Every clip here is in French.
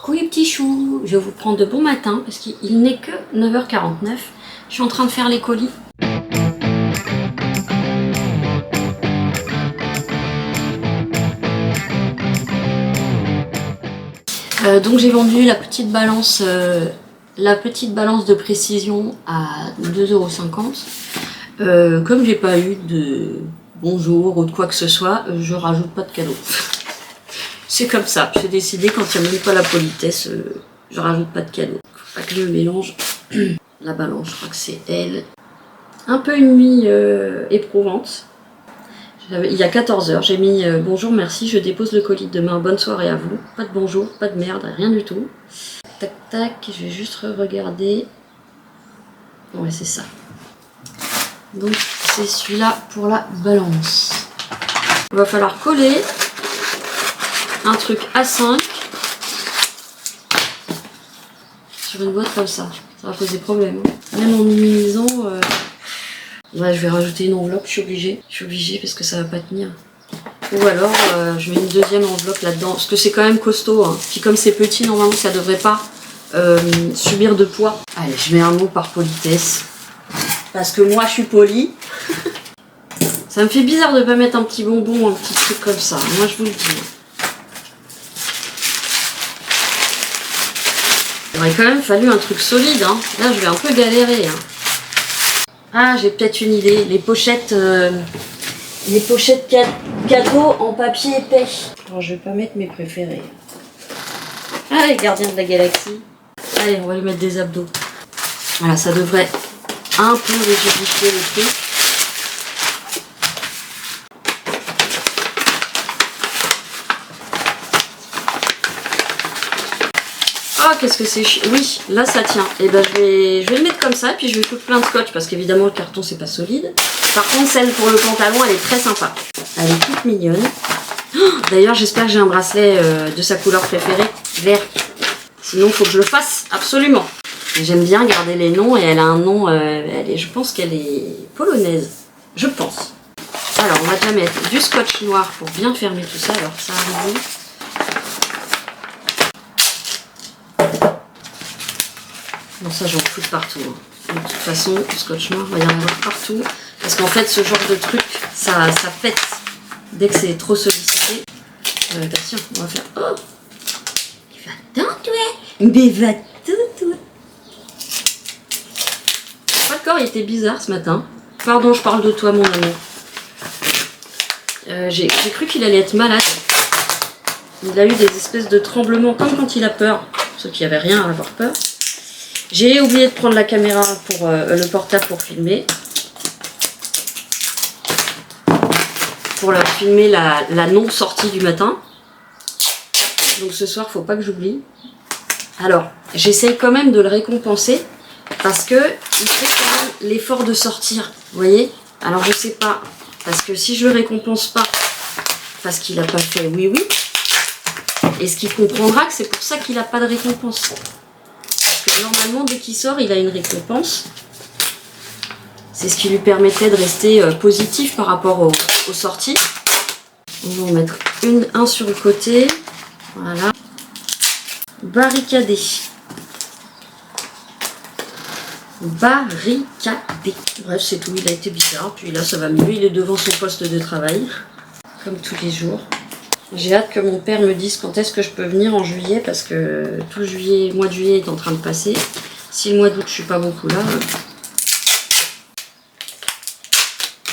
Coucou les petits choux, je vais vous prendre de bon matin parce qu'il n'est que 9h49. Je suis en train de faire les colis. Donc j'ai vendu la petite balance de précision à 2,50 €. Comme j'ai pas eu de bonjour ou de quoi que ce soit, je rajoute pas de cadeau. C'est comme ça, j'ai décidé quand il n'y a même pas la politesse, je rajoute pas de cadeau. Faut pas que je mélange la balance, je crois que c'est elle. Un peu une nuit éprouvante. Il y a 14 h, j'ai mis bonjour, merci, je dépose le colis demain, bonne soirée à vous. Pas de bonjour, pas de merde, rien du tout. Tac tac, je vais juste regarder. Ouais, c'est ça. Donc c'est celui-là pour la balance. Il va falloir coller un truc A5 sur une boîte comme ça. Ça va poser problème. Même en minimisant, ouais, je vais rajouter une enveloppe, je suis obligée parce que ça va pas tenir. Ou alors je mets une deuxième enveloppe là-dedans, parce que c'est quand même costaud, hein. Puis comme c'est petit, normalement ça devrait pas subir de poids. Allez, je mets un mot par politesse, parce que moi je suis polie. Ça me fait bizarre de pas mettre un petit bonbon, un petit truc comme ça, moi je vous le dis. Il aurait quand même fallu un truc solide, hein. Là je vais un peu galérer, hein. Ah, j'ai peut-être une idée, les pochettes cadeaux en papier épais. Alors, je vais pas mettre mes préférés. Ah, les gardiens de la galaxie. Allez, on va lui mettre des abdos. Voilà, ça devrait un peu rigidifier le truc. Oh, qu'est-ce que c'est chiant. Oui, là ça tient. Et ben je vais le mettre comme ça, puis je vais foutre plein de scotch parce qu'évidemment le carton c'est pas solide. Par contre, celle pour le pantalon, elle est très sympa. Elle est toute mignonne. Oh, d'ailleurs, j'espère que j'ai un bracelet de sa couleur préférée, vert. Sinon, il faut que je le fasse absolument. J'aime bien garder les noms et elle a un nom. Je pense qu'elle est polonaise. Je pense. Alors, on va déjà mettre du scotch noir pour bien fermer tout ça. Alors, ça arrive. Bon, ça j'en fous partout. Hein. De toute façon, le scotch noir, il va y en avoir partout. Parce qu'en fait, ce genre de truc, ça pète dès que c'est trop sollicité. Bah tiens, on va faire... Oh, il va tant toi. Mais va tout. Pas de corps, il était bizarre ce matin. Pardon, je parle de toi, mon amour. J'ai cru qu'il allait être malade. Il a eu des espèces de tremblements, comme quand il a peur. Sauf qu'il n'y avait rien à avoir peur. J'ai oublié de prendre la caméra pour le portable pour filmer. Pour leur filmer la non-sortie du matin. Donc ce soir, faut pas que j'oublie. Alors, j'essaye quand même de le récompenser parce que il fait quand même l'effort de sortir. Vous voyez? Alors je sais pas. Parce que si je le récompense pas, parce qu'il n'a pas fait oui, est-ce qu'il comprendra que c'est pour ça qu'il n'a pas de récompense? Parce que normalement, dès qu'il sort, il a une récompense. C'est ce qui lui permettrait de rester positif par rapport aux sorties. On va en mettre un sur le côté. Voilà. Barricadé. Bref, c'est tout. Il a été bizarre. Puis là, ça va mieux. Il est devant son poste de travail. Comme tous les jours. J'ai hâte que mon père me dise quand est-ce que je peux venir en juillet parce que tout le mois de juillet est en train de passer. Si le mois d'août je suis pas beaucoup là.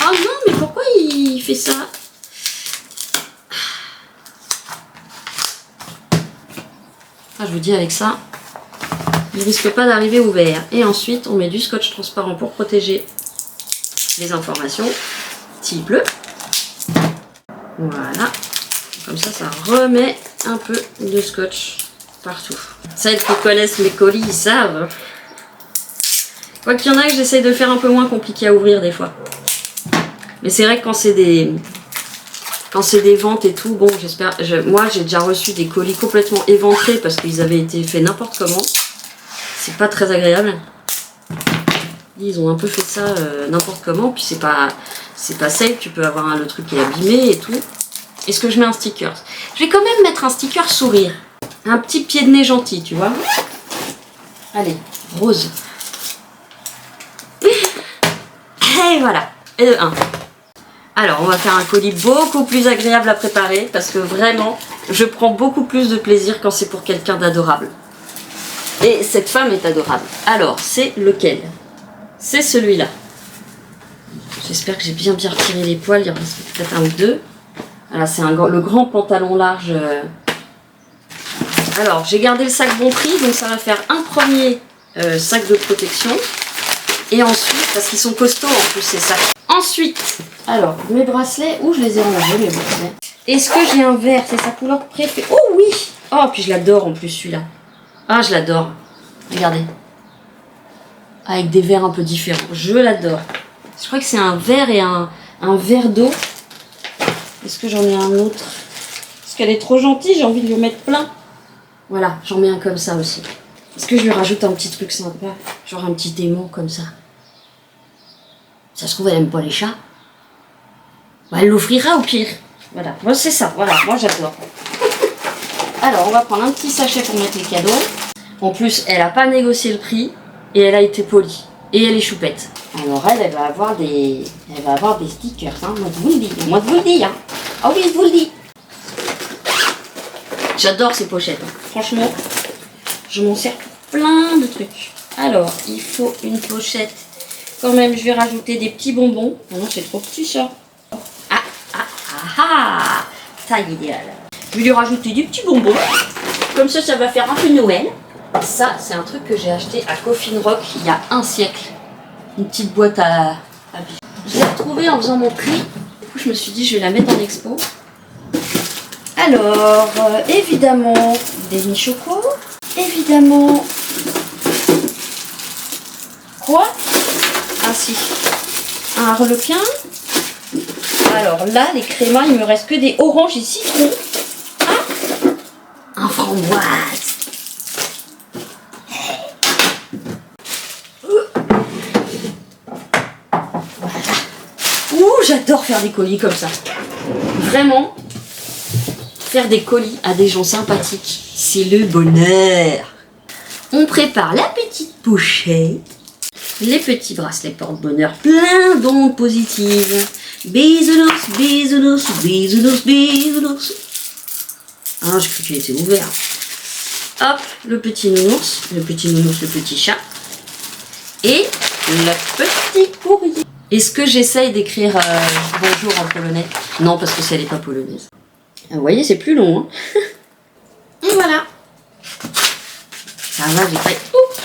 Oh non, mais pourquoi il fait ça? Ah, je vous dis avec ça, il risque pas d'arriver ouvert. Et ensuite on met du scotch transparent pour protéger les informations. S'il pleut. Voilà. Comme ça remet un peu de scotch partout. Celles qui connaissent mes colis, ils savent. Quoi qu'il y en a que j'essaye de faire un peu moins compliqué à ouvrir des fois. Mais c'est vrai que quand c'est des ventes et tout, bon, j'espère... Moi, j'ai déjà reçu des colis complètement éventrés parce qu'ils avaient été faits n'importe comment. C'est pas très agréable. Ils ont un peu fait ça n'importe comment. Puis c'est pas safe, tu peux avoir le truc qui est abîmé et tout. Est-ce que je mets un sticker? Je vais quand même mettre un sticker sourire. Un petit pied de nez gentil, tu vois. Allez, rose. Et voilà, et de 1. Alors, on va faire un colis beaucoup plus agréable à préparer parce que vraiment, je prends beaucoup plus de plaisir quand c'est pour quelqu'un d'adorable. Et cette femme est adorable. Alors, c'est lequel? C'est celui-là. J'espère que j'ai bien retiré les poils, il en reste peut-être un ou deux. Voilà, c'est le grand pantalon large. Alors, j'ai gardé le sac bon prix, donc ça va faire un premier sac de protection. Et ensuite, parce qu'ils sont costauds en plus ces sacs. Ensuite, alors, mes bracelets, où je les ai rangés mes bracelets? Est-ce que j'ai un vert? C'est sa couleur préférée. Oh oui! Oh, puis je l'adore en plus celui-là. Ah, je l'adore. Regardez. Avec des verres un peu différents. Je l'adore. Je crois que c'est un vert et un verre d'eau. Est-ce que j'en ai un autre? Parce qu'elle est trop gentille, j'ai envie de lui mettre plein. Voilà, j'en mets un comme ça aussi. Est-ce que je lui rajoute un petit truc sympa? Genre un petit aimant comme ça. Ça se trouve, elle aime pas les chats. Bah, elle l'offrira au pire. Voilà, moi c'est ça, voilà, moi j'adore. Alors, on va prendre un petit sachet pour mettre les cadeaux. En plus, elle a pas négocié le prix et elle a été polie. Et elle est choupette. Alors elle va avoir des stickers, hein. Moi je vous le dis, hein. Ah oui, je vous le dis. J'adore ces pochettes, hein. Franchement, je m'en sers pour plein de trucs. Alors, il faut une pochette. Quand même, je vais rajouter des petits bonbons. Oh non, c'est trop petit ça. Taille idéale. Je vais lui rajouter des petits bonbons. Comme ça va faire un peu Noël. Ça, c'est un truc que j'ai acheté à Coffin Rock il y a un siècle. Une petite boîte à bijoux. Je l'ai retrouvée en faisant mon prix. Du coup, je me suis dit, je vais la mettre en expo. Alors, évidemment, des mi-choco. Évidemment. Quoi? Ah si. Un harlequin. Alors là, les crémas, il me reste que des oranges et citrons. Ah, un framboise. Ouh, j'adore faire des colis comme ça. Vraiment, faire des colis à des gens sympathiques, c'est le bonheur. On prépare la petite pochette, les petits bracelets porte-bonheur, plein d'ondes positives. Bisounours, bisounours, bisounours, bisounours. Ah, j'ai cru qu'il était ouvert. Hop, le petit nounours, le petit chat. Et le petit courrier. Est-ce que j'essaye d'écrire bonjour en polonais? Non, parce que si elle n'est pas polonaise. Ah, vous voyez, c'est plus long. Hein. Et voilà. Ça va,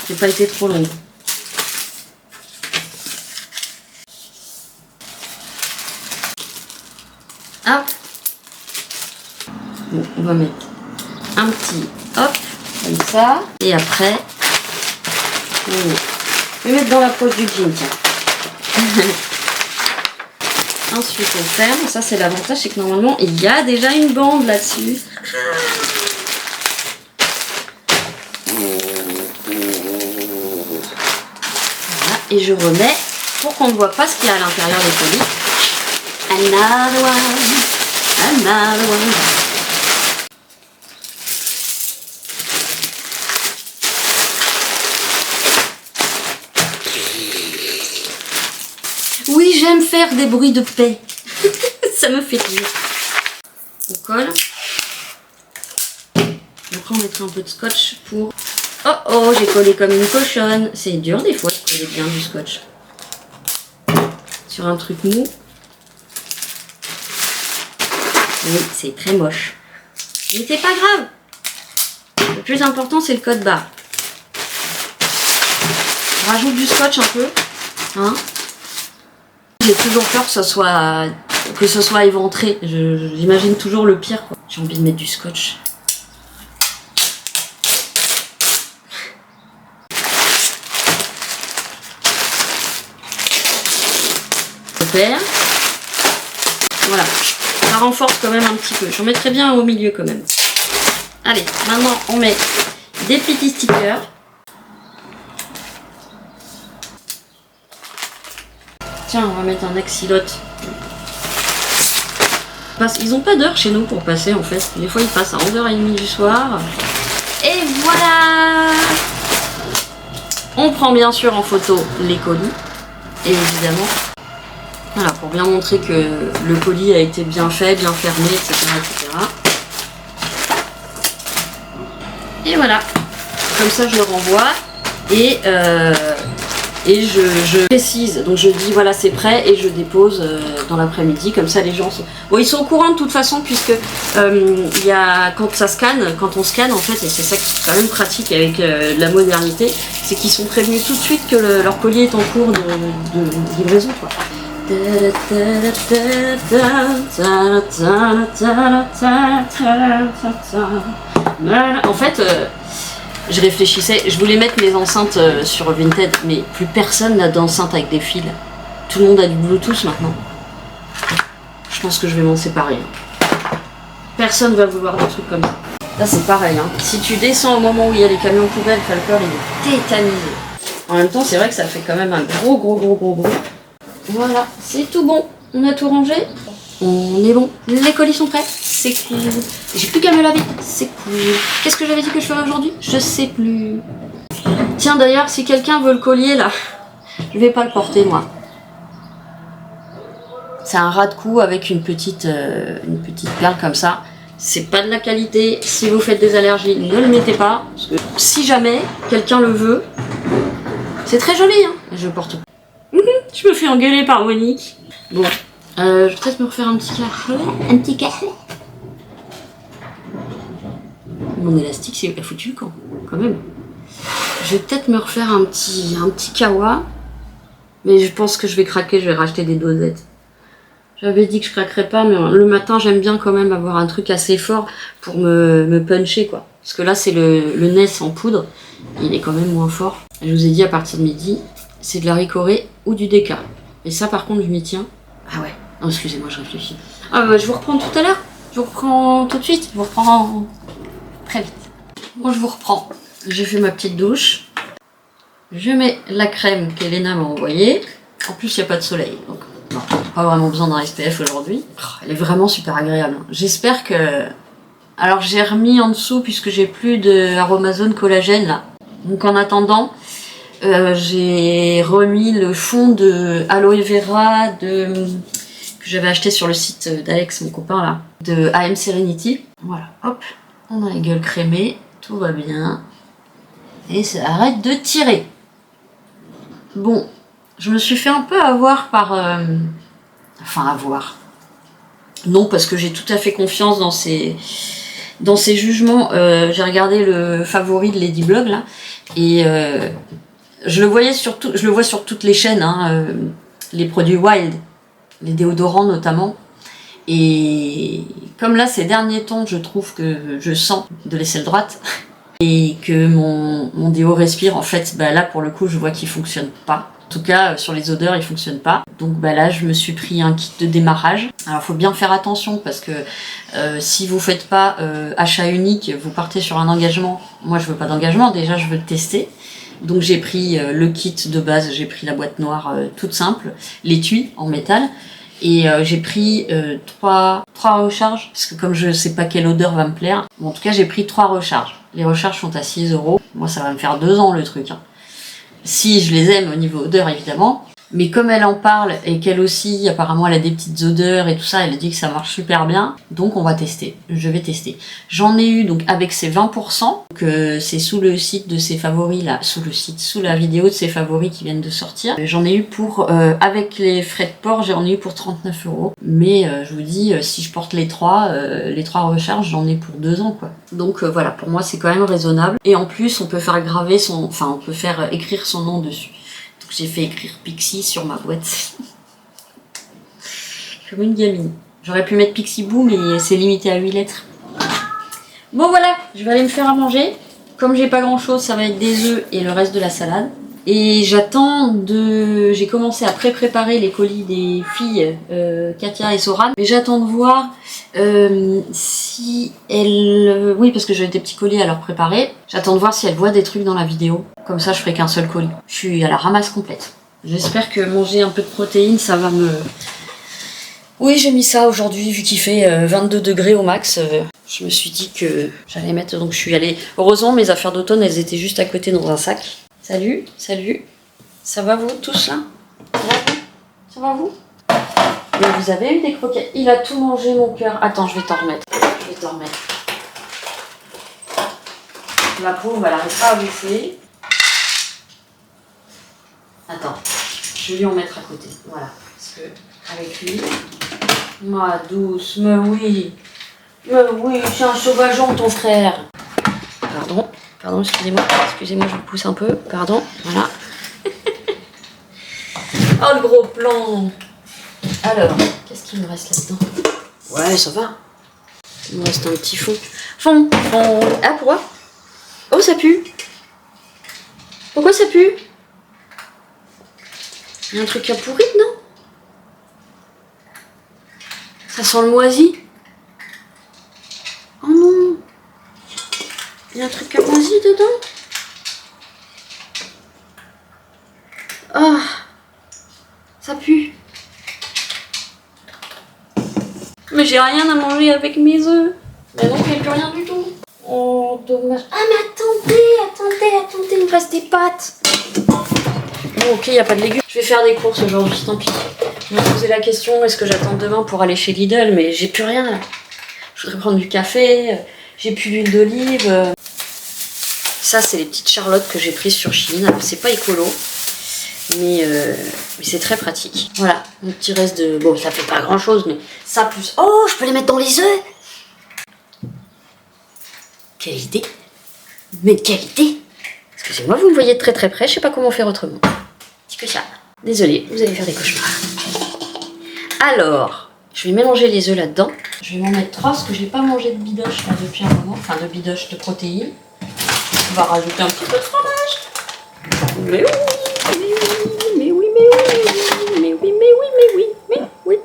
j'ai pas été trop longue. Hop. Bon, on va mettre un petit hop, comme ça. Et après, je vais mettre dans la poche du jean, tiens. Ensuite on ferme, ça c'est l'avantage, c'est que normalement il y a déjà une bande là-dessus. Voilà, et je remets, pour qu'on ne voit pas ce qu'il y a à l'intérieur des colis. Another one, another one. Oui, j'aime faire des bruits de paix. Ça me fait rire. On colle. Après, on mettra un peu de scotch pour... Oh oh, j'ai collé comme une cochonne. C'est dur des fois de coller bien du scotch. Sur un truc mou. Oui, c'est très moche. Mais c'est pas grave. Le plus important, c'est le code barre. Je rajoute du scotch un peu. Hein. J'ai toujours peur que ce soit éventré. J'imagine toujours le pire. J'ai envie de mettre du scotch. Super. Voilà. Ça renforce quand même un petit peu. J'en mettrai bien au milieu quand même. Allez, maintenant on met des petits stickers. Tiens, on va mettre un axolote. Ils n'ont pas d'heure chez nous pour passer en fait. Des fois ils passent à 11h30 du soir. voilà! On prend bien sûr en photo les colis, évidemment. Voilà, pour bien montrer que le colis a été bien fait, bien fermé, etc. etc. Et voilà, comme ça je le renvoie et je précise, donc je dis voilà c'est prêt et je dépose dans l'après-midi, comme ça les gens sont... Bon, ils sont au courant de toute façon puisque il y a, quand on scanne en fait, et c'est ça qui est quand même pratique avec la modernité, c'est qu'ils sont prévenus tout de suite que leur colis est en cours de livraison quoi. En fait, je réfléchissais, je voulais mettre mes enceintes sur Vinted, mais plus personne n'a d'enceinte avec des fils. Tout le monde a du Bluetooth maintenant. Je pense que je vais m'en séparer. Personne va vouloir des trucs comme ça. Là c'est pareil, hein. Si tu descends au moment où il y a les camions poubelles, Falper il est tétanisé. En même temps c'est vrai que ça fait quand même un gros bruit. Voilà, c'est tout bon. On a tout rangé. On est bon. Les colis sont prêts. C'est cool. J'ai plus qu'à me laver. C'est cool. Qu'est-ce que j'avais dit que je ferais aujourd'hui? Je sais plus. Tiens d'ailleurs, si quelqu'un veut le collier là, je vais pas le porter moi. C'est un ras de cou avec une petite perle comme ça. C'est pas de la qualité. Si vous faites des allergies, ne le mettez pas. Parce que si jamais quelqu'un le veut, c'est très joli. Hein. Je porte. Je me fais engueuler par Monique. Bon. Je vais peut-être me refaire un petit café. Un petit café. Mon élastique, c'est foutu le camp, quand même. Je vais peut-être me refaire un petit kawa. Mais je pense que je vais craquer, je vais racheter des dosettes. J'avais dit que je craquerais pas, mais le matin, j'aime bien quand même avoir un truc assez fort pour me puncher, quoi. Parce que là, c'est le Ness en poudre. Il est quand même moins fort. Je vous ai dit, à partir de midi, c'est de la ricorée ou du déca. Et ça, par contre, je m'y tiens. Ah ouais. Non, excusez-moi, je réfléchis. Ah bah, je vous reprends tout à l'heure. Je vous reprends tout de suite. Je vous reprends très vite. Bon, je vous reprends. J'ai fait ma petite douche. Je mets la crème qu'Elena m'a envoyée. En plus, il n'y a pas de soleil. Donc, non, pas vraiment besoin d'un SPF aujourd'hui. Elle est vraiment super agréable. J'espère que... Alors, j'ai remis en dessous puisque j'ai plus de Aromazone collagène là. Donc, en attendant... j'ai remis le fond de aloe vera que j'avais acheté sur le site d'Alex, mon copain là, de AM Serenity. Voilà, hop, on a les gueules crémées, tout va bien. Et ça arrête de tirer. Bon, je me suis fait un peu avoir par... Enfin, avoir. Non, parce que j'ai tout à fait confiance dans ces jugements. J'ai regardé le favori de Lady Blog là, et... je le vois sur toutes les chaînes, hein, les produits Wild, les déodorants notamment. Et comme là, ces derniers temps, je trouve que je sens de l'aisselle droite et que mon déo respire, en fait, bah là, pour le coup, je vois qu'il fonctionne pas. En tout cas, sur les odeurs, il fonctionne pas. Donc bah là, je me suis pris un kit de démarrage. Alors, faut bien faire attention parce que si vous faites pas achat unique, vous partez sur un engagement. Moi, je veux pas d'engagement. Déjà, je veux le tester. Donc j'ai pris le kit de base, j'ai pris la boîte noire toute simple, l'étui en métal, et j'ai pris 3 recharges, parce que comme je sais pas quelle odeur va me plaire, bon, en tout cas j'ai pris 3 recharges. Les recharges sont à 6 €, moi ça va me faire 2 ans le truc. Hein. Si je les aime au niveau odeur évidemment, mais comme elle en parle et qu'elle aussi apparemment elle a des petites odeurs et tout ça, elle dit que ça marche super bien, donc on va tester, je vais tester. J'en ai eu donc avec ces 20%, que c'est sous le site de ses favoris là, sous la vidéo de ses favoris qui viennent de sortir. J'en ai eu pour, avec les frais de port, j'en ai eu pour 39 €. Mais je vous dis, si je porte les 3 recharges, j'en ai pour 2 ans quoi. Donc voilà, pour moi c'est quand même raisonnable. Et en plus on peut faire graver on peut faire écrire son nom dessus. Donc j'ai fait écrire Pixie sur ma boîte. Comme une gamine. J'aurais pu mettre Pixie Boo, mais c'est limité à 8 lettres. Bon voilà, je vais aller me faire à manger. Comme j'ai pas grand chose, ça va être des œufs et le reste de la salade. Et j'ai commencé à préparer les colis des filles, Katia et Soran. Mais j'attends de voir si elles... Oui, parce que j'ai des petits colis à leur préparer. J'attends de voir si elles voient des trucs dans la vidéo. Comme ça, je ferai qu'un seul colis. Je suis à la ramasse complète. J'espère que manger un peu de protéines, ça va Oui, j'ai mis ça aujourd'hui, vu qu'il fait 22 degrés au max. Je me suis dit que j'allais mettre, donc je suis allée... Heureusement, mes affaires d'automne, elles étaient juste à côté dans un sac. Salut, salut. Ça va vous tous là? Ça va vous? Ça va vous? Mais vous avez eu des croquettes? Il a tout mangé, mon cœur. Attends, je vais t'en remettre. Je vais t'en remettre. La pauvre, elle n'arrive pas à bouffer. Attends, je vais lui en mettre à côté. Voilà. Parce que avec lui, ma douce, mais oui, c'est un sauvageon ton frère. Pardon, excusez-moi, je vous pousse un peu. Pardon, voilà. Oh le gros plan. Alors, qu'est-ce qu'il me reste là-dedans? Ouais, ça va. Il me reste un petit fond. Fond. Ah, pourquoi? Oh, ça pue. Pourquoi ça pue? Il y a un truc à pourrir, non? Ça sent le moisi. Oh non. Il y a un truc à moisi dedans. Ah. Ça pue. Mais j'ai rien à manger avec mes œufs. Mais non, j'ai plus rien du tout. Oh, dommage. Ah, mais attendez, il me reste des pâtes. Bon, ok, il n'y a pas de légumes. Je vais faire des courses aujourd'hui, tant pis. Je me posais la question, est-ce que j'attends demain pour aller chez Lidl? Mais j'ai plus rien là. Je voudrais prendre du café, j'ai plus d'huile d'olive. Ça, c'est les petites charlottes que j'ai prises sur Chine. C'est pas écolo, mais c'est très pratique. Voilà, mon petit reste de... Bon, ça fait pas grand-chose, mais ça plus... Oh, je peux les mettre dans les œufs. Quelle idée. Mais quelle idée. Excusez-moi, vous me voyez de très très près, je sais pas comment faire autrement. Petit peu ça. Désolée, vous allez faire des cauchemars. Alors, je vais mélanger les œufs là-dedans. Je vais m'en mettre 3 parce que j'ai pas mangé de bidoche là, depuis un moment. Enfin, de bidoche de protéines. On va rajouter un petit peu de fromage. Mais oui.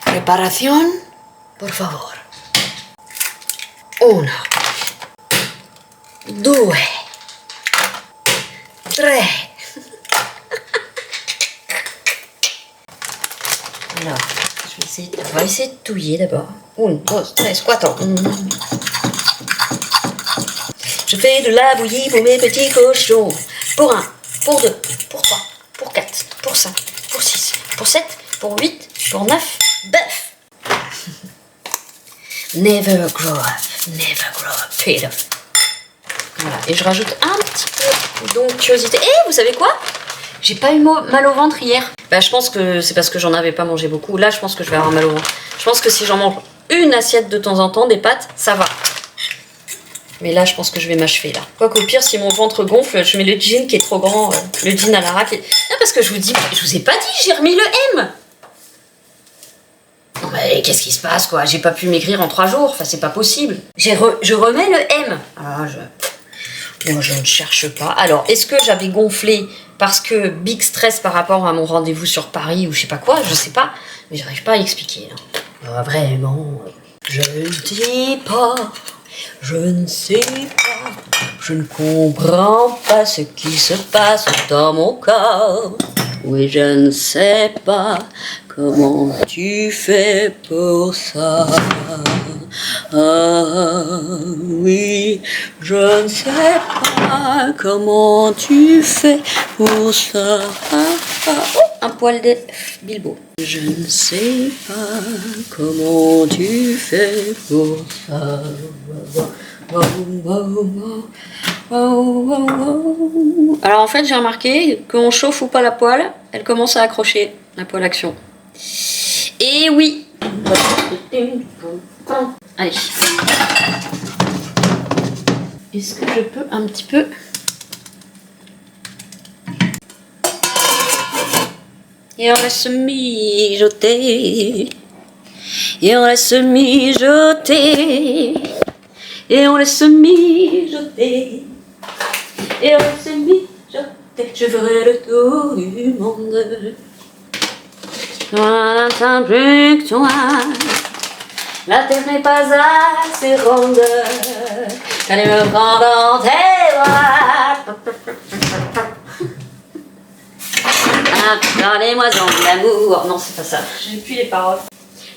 Preparación, por favor. 1, 2, 3. Alors, on va essayer de touiller d'abord. 1, 2, 3, 4. Je fais de la bouillie pour mes petits cochons. Pour 1, pour 2, pour 3, pour 4, pour 5, pour 6, pour 7, pour 8, pour 9, bœuf. Never grow up, Peter. Voilà, et je rajoute un petit peu d'onctuosité. Et vous savez quoi? J'ai pas eu mal au ventre hier. Bah, je pense que c'est parce que j'en avais pas mangé beaucoup. Là, je pense que je vais avoir mal au ventre. Je pense que si j'en mange une assiette de temps en temps, des pâtes, ça va. Mais là, je pense que je vais m'achever là. Quoi qu'au pire, si mon ventre gonfle, je mets le jean qui est trop grand, le jean à la raque. Non, parce que je vous ai pas dit, j'ai remis le M. Non mais qu'est-ce qui se passe quoi? J'ai pas pu maigrir en 3 jours, enfin c'est pas possible. Je remets le M. Ah, moi je ne cherche pas. Alors, est-ce que j'avais gonflé parce que big stress par rapport à mon rendez-vous sur Paris ou je sais pas quoi? Je sais pas, mais j'arrive pas à expliquer. Ah, vraiment, je ne dis pas, je ne sais pas, je ne comprends pas ce qui se passe dans mon corps. Oui, je ne sais pas comment tu fais pour ça. Ah oui, je ne sais pas comment tu fais pour ça. Oh, un poil de Bilbo. Je ne sais pas comment tu fais pour ça. Alors en fait j'ai remarqué qu'on chauffe ou pas la poêle, elle commence à accrocher la poêle action. Et oui. Allez. Est-ce que je peux un petit peu... Et on laisse mijoter. Et on laisse mijoter. Et on laisse mijoter. Et on laisse mijoter. Je ferai le tour du monde. Toi, t'as plus que toi. La terre n'est pas assez ronde. Allez me prendre dans tes bras. parlez-moi-en de l'amour. Non, c'est pas ça. J'ai plus les paroles.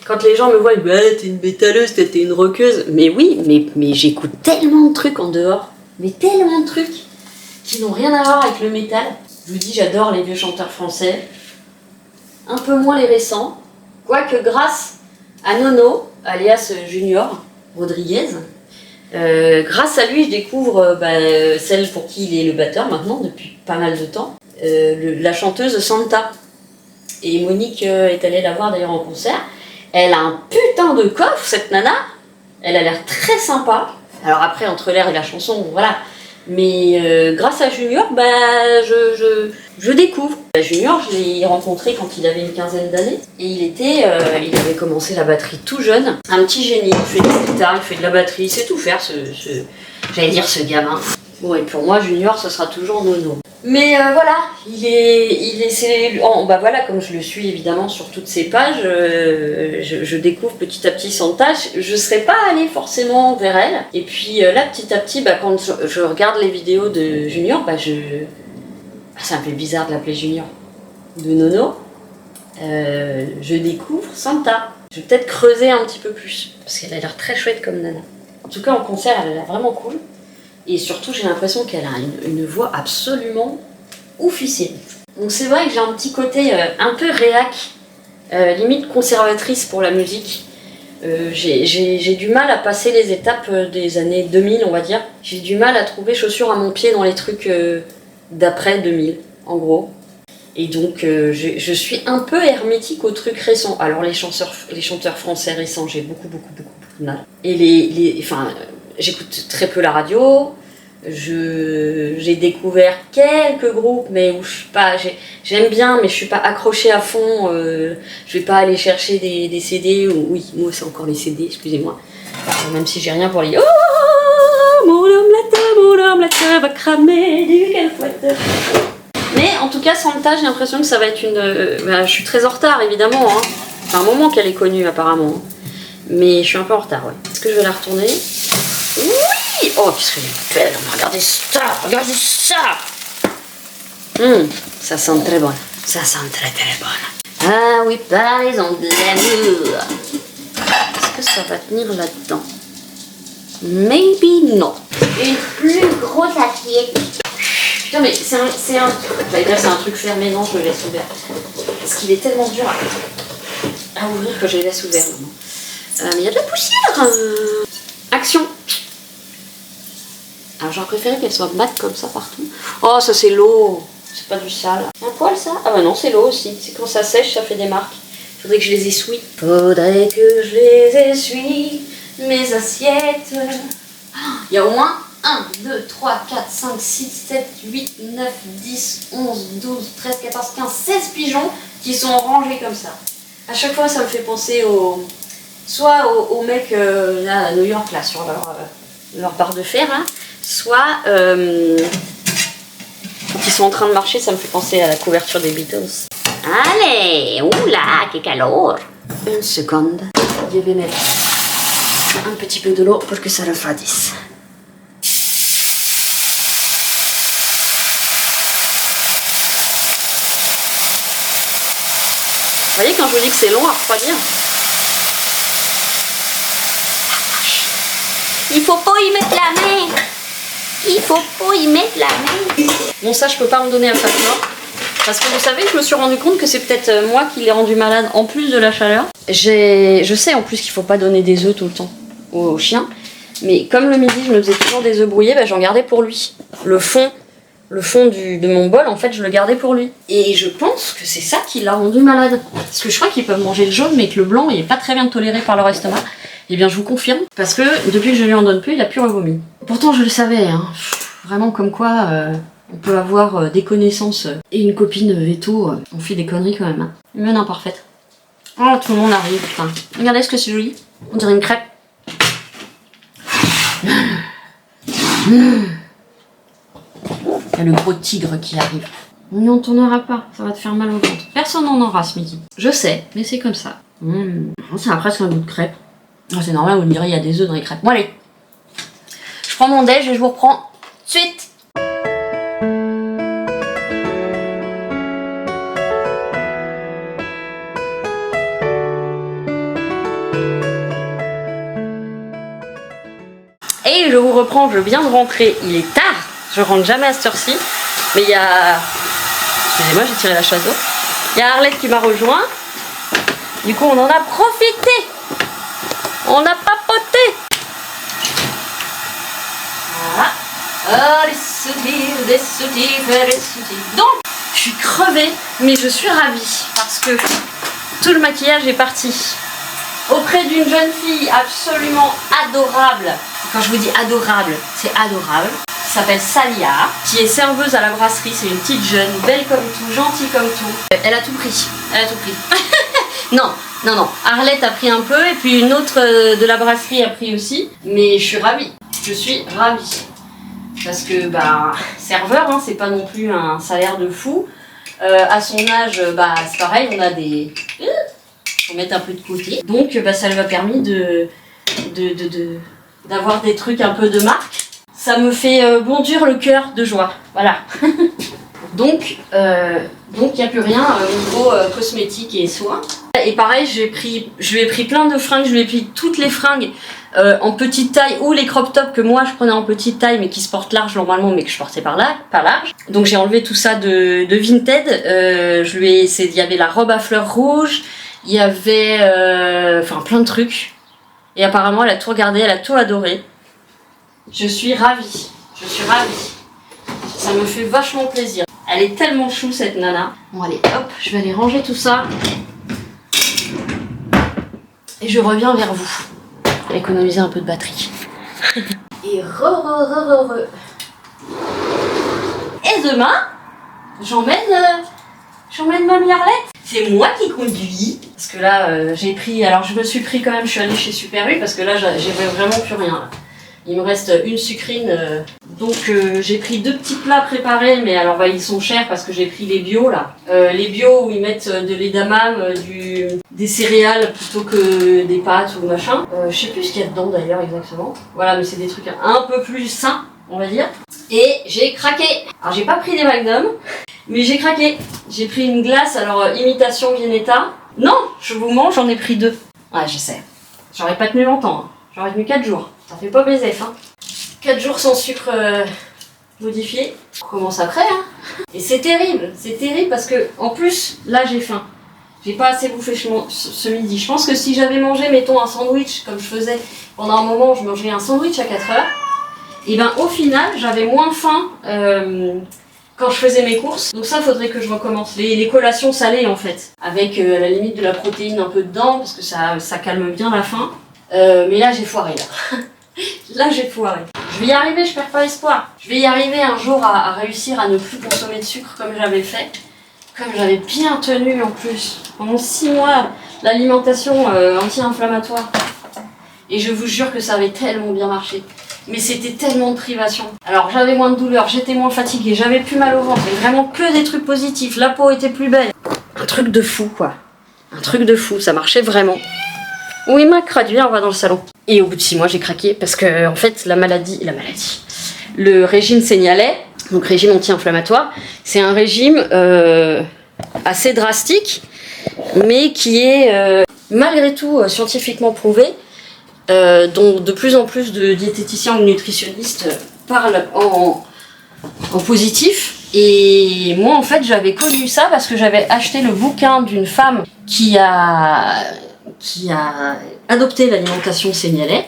Quand les gens me voient, bah, t'es une métalleuse, t'es une rockeuse. Mais oui, mais j'écoute tellement de trucs en dehors. Mais tellement de trucs qui n'ont rien à voir avec le métal. Je vous dis, j'adore les vieux chanteurs français. Un peu moins les récents. Quoique grâce à Nono, alias Junior Rodriguez, grâce à lui, je découvre celle pour qui il est le batteur maintenant, depuis pas mal de temps, la chanteuse Santa. Et Monique est allée la voir d'ailleurs en concert. Elle a un putain de coffre, cette nana. Elle a l'air très sympa. Alors après, entre l'air et la chanson, voilà. Mais grâce à Junior, je découvre. Junior, je l'ai rencontré quand il avait une quinzaine d'années. Et il avait commencé la batterie tout jeune. Un petit génie, il fait de la guitare, il fait de la batterie, il sait tout faire, j'allais dire ce gamin. Bon, et pour moi, Junior, ce sera toujours Nono. Mais voilà, voilà, comme je le suis évidemment sur toutes ces pages, je découvre petit à petit son tâche. Je serais pas allée forcément vers elle. Et puis là, petit à petit, quand je regarde les vidéos de Junior, c'est un peu bizarre de l'appeler Junior, de Nono, je découvre Santa. Je vais peut-être creuser un petit peu plus, parce qu'elle a l'air très chouette comme nana. En tout cas, en concert, elle a l'air vraiment cool. Et surtout, j'ai l'impression qu'elle a une voix absolument oufissime. Donc c'est vrai que j'ai un petit côté un peu réac, limite conservatrice pour la musique. J'ai du mal à passer les étapes des années 2000, on va dire. J'ai du mal à trouver chaussures à mon pied dans les trucs d'après 2000, en gros. Et donc je suis un peu hermétique aux trucs récents. Alors les chanteurs français récents, j'ai beaucoup de mal. Et j'écoute très peu la radio. J'ai découvert quelques groupes, mais où je suis pas. J'aime bien, mais je suis pas accrochée à fond. Je vais pas aller chercher des CD. Oui, moi c'est encore les CD, excusez-moi. Même si j'ai rien pour les. Oh, mon omelette va cramer du calfouette. Mais en tout cas, Santa, j'ai l'impression que ça va être une. Je suis très en retard, évidemment. Hein. C'est un moment qu'elle est connue, apparemment. Mais je suis un peu en retard, ouais. Est-ce que je vais la retourner? Oui! Oh, qu'est-ce qu'elle est belle! Regardez ça! Regardez ça! Ça sent très bon. Ça sent très bon. Ah oui, parlons de l'amour. Est-ce que ça va tenir là-dedans? Maybe not. Une plus grosse assiette. Putain, mais c'est un truc fermé, non, je le laisse ouvert. Parce qu'il est tellement dur à ouvrir que je le laisse ouvert maintenant. Mais il y a de la poussière. Action. Alors j'aurais préféré qu'elle soit mat comme ça partout. Oh, ça c'est l'eau. C'est pas du sale. Un poil ça? Ah bah non, c'est l'eau aussi. C'est quand ça sèche, ça fait des marques. Faudrait que je les essuie. Faudrait que je les essuie, mes assiettes. Il y a au moins 1, 2, 3, 4, 5, 6, 7, 8, 9, 10, 11, 12, 13, 14, 15, 16 pigeons qui sont rangés comme ça. À chaque fois, ça me fait penser soit aux mecs là, à New York, là, sur leur barre de fer, là, soit quand ils sont en train de marcher, ça me fait penser à la couverture des Beatles. Allez, oula, que calor! Une seconde, je vais mettre un petit peu de l'eau pour que ça refroidisse. Vous voyez quand je vous dis que c'est long à refroidir? Il faut pas y mettre la main. Il faut pas y mettre la main. Bon, ça je peux pas me donner à Fatima. Parce que vous savez, je me suis rendu compte que c'est peut-être moi qui l'ai rendu malade en plus de la chaleur. Je sais en plus qu'il faut pas donner des œufs tout le temps aux chiens. Mais comme le midi je me faisais toujours des œufs brouillés, j'en gardais pour lui. Le fond de mon bol, en fait, je le gardais pour lui. Et je pense que c'est ça qui l'a rendu malade. Parce que je crois qu'ils peuvent manger le jaune, mais que le blanc il est pas très bien toléré par leur estomac. Eh bien, je vous confirme, parce que depuis que je lui en donne plus, il a plus revomi. Pourtant, je le savais, hein. Vraiment comme quoi on peut avoir des connaissances et une copine veto, on fait des conneries quand même. Hein. Humaine imparfaite. Oh, tout le monde arrive, putain. Regardez ce que c'est joli. On dirait une crêpe. Il y a le gros tigre qui arrive. On n'y entonnera pas, ça va te faire mal au ventre. Personne n'en aura ce midi. Je sais, mais c'est comme ça. Ça a presque un goût de crêpe. Oh, c'est normal, vous me direz, il y a des œufs dans les crêpes. Bon, allez. Je prends mon déj et je vous reprends tout de suite. reprends, je viens de rentrer, il est tard, je rentre jamais à cette heure-ci, mais il y a... Excusez-moi, j'ai tiré la chasse d'eau. Il y a Arlette qui m'a rejoint, du coup on en a profité, on a papoté. Voilà. Oh, les soutifs, des soutifs, les soutifs. Donc, je suis crevée, mais je suis ravie, parce que tout le maquillage est parti auprès d'une jeune fille absolument adorable. Quand je vous dis adorable, c'est adorable. Qui s'appelle Salia, qui est serveuse à la brasserie. C'est une petite jeune, belle comme tout, gentille comme tout. Elle a tout pris. Elle a tout pris. Non, non, non. Arlette a pris un peu et puis une autre de la brasserie a pris aussi. Mais je suis ravie. Je suis ravie. Parce que, bah, serveur, hein, c'est pas non plus un salaire de fou. À son âge, bah, c'est pareil, on a des... Faut mettre un peu de côté. Donc bah, ça lui a permis d'avoir des trucs un peu de marque. Ça me fait bondir le cœur de joie. Voilà. Donc il n'y a plus rien au niveau cosmétique et soins. Et pareil, je lui ai pris plein de fringues, je lui ai pris toutes les fringues en petite taille ou les crop tops que moi je prenais en petite taille mais qui se portent large normalement mais que je portais par large. Donc j'ai enlevé tout ça de Vinted. Il y avait la robe à fleurs rouges. Il y avait enfin plein de trucs et apparemment elle a tout regardé, elle a tout adoré. Je suis ravie, ça me fait vachement plaisir. Elle est tellement chou cette nana. Bon allez hop, je vais aller ranger tout ça et je reviens vers vous. Économiser un peu de batterie. Et et demain j'emmène mamie Arlette. C'est moi qui conduis. Parce que là, j'ai pris... Alors, je me suis pris quand même, je suis allée chez Super U parce que là, j'ai vraiment plus rien. Là. Il me reste une sucrine. Donc, j'ai pris 2 petits plats préparés. Mais alors, bah, ils sont chers parce que j'ai pris les bio, là. Les bio où ils mettent de l'édamame, des céréales plutôt que des pâtes ou machin. Je sais plus ce qu'il y a dedans, d'ailleurs, exactement. Voilà, mais c'est des trucs un peu plus sains, on va dire. Et j'ai craqué. Alors, j'ai pas pris des Magnum. Mais j'ai craqué, j'ai pris une glace, alors imitation Viennetta. Non, je vous mens, j'en ai pris 2. Ouais, je sais. J'aurais pas tenu longtemps, hein. J'aurais tenu 4 jours. Ça fait pas baiser, hein. 4 jours sans sucre modifié. On commence après, hein. Et c'est terrible parce que, en plus, là j'ai faim. J'ai pas assez bouffé ce midi. Je pense que si j'avais mangé, mettons, un sandwich, comme je faisais pendant un moment, je mangeais un sandwich à 4 heures. Et ben au final, j'avais moins faim. Quand je faisais mes courses, donc ça faudrait que je recommence. Les collations salées en fait, avec à la limite de la protéine un peu dedans, parce que ça calme bien la faim. Mais là j'ai foiré là. Là j'ai foiré. Je vais y arriver, je perds pas espoir. Je vais y arriver un jour à réussir à ne plus consommer de sucre comme j'avais fait. Comme j'avais bien tenu en plus. Pendant 6 mois, l'alimentation anti-inflammatoire. Et je vous jure que ça avait tellement bien marché. Mais c'était tellement de privation. Alors j'avais moins de douleur, j'étais moins fatiguée, j'avais plus mal au ventre, et vraiment que des trucs positifs, la peau était plus belle. Un truc de fou quoi. Un truc de fou, ça marchait vraiment. Oui Macrad, viens on va dans le salon. Et au bout de 6 mois j'ai craqué parce que en fait le régime Seignalais, donc régime anti-inflammatoire, c'est un régime assez drastique, mais qui est malgré tout scientifiquement prouvé. Dont de plus en plus de diététiciens ou nutritionnistes parlent en positif. Et moi en fait j'avais connu ça parce que j'avais acheté le bouquin d'une femme qui a adopté l'alimentation Seignalais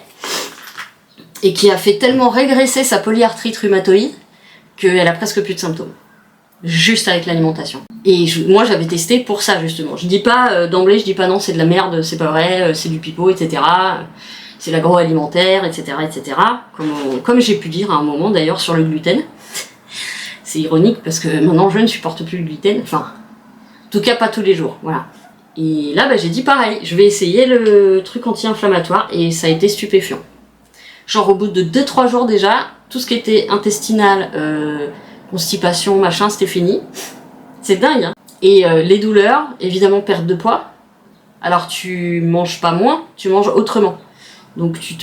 et qui a fait tellement régresser sa polyarthrite rhumatoïde qu'elle a presque plus de symptômes. Juste avec l'alimentation. Et moi j'avais testé pour ça justement. Je dis pas d'emblée, je dis pas non c'est de la merde, c'est pas vrai, c'est du pipeau, etc. C'est l'agroalimentaire, etc., etc. Comme j'ai pu dire à un moment d'ailleurs sur le gluten. C'est ironique parce que maintenant je ne supporte plus le gluten. Enfin, en tout cas pas tous les jours, voilà. Et là, bah, j'ai dit pareil, je vais essayer le truc anti-inflammatoire et ça a été stupéfiant. Genre au bout de 2-3 jours déjà, tout ce qui était intestinal, constipation, machin, c'était fini. C'est dingue, hein. Et les douleurs, évidemment perte de poids. Alors tu manges pas moins, tu manges autrement. Donc tu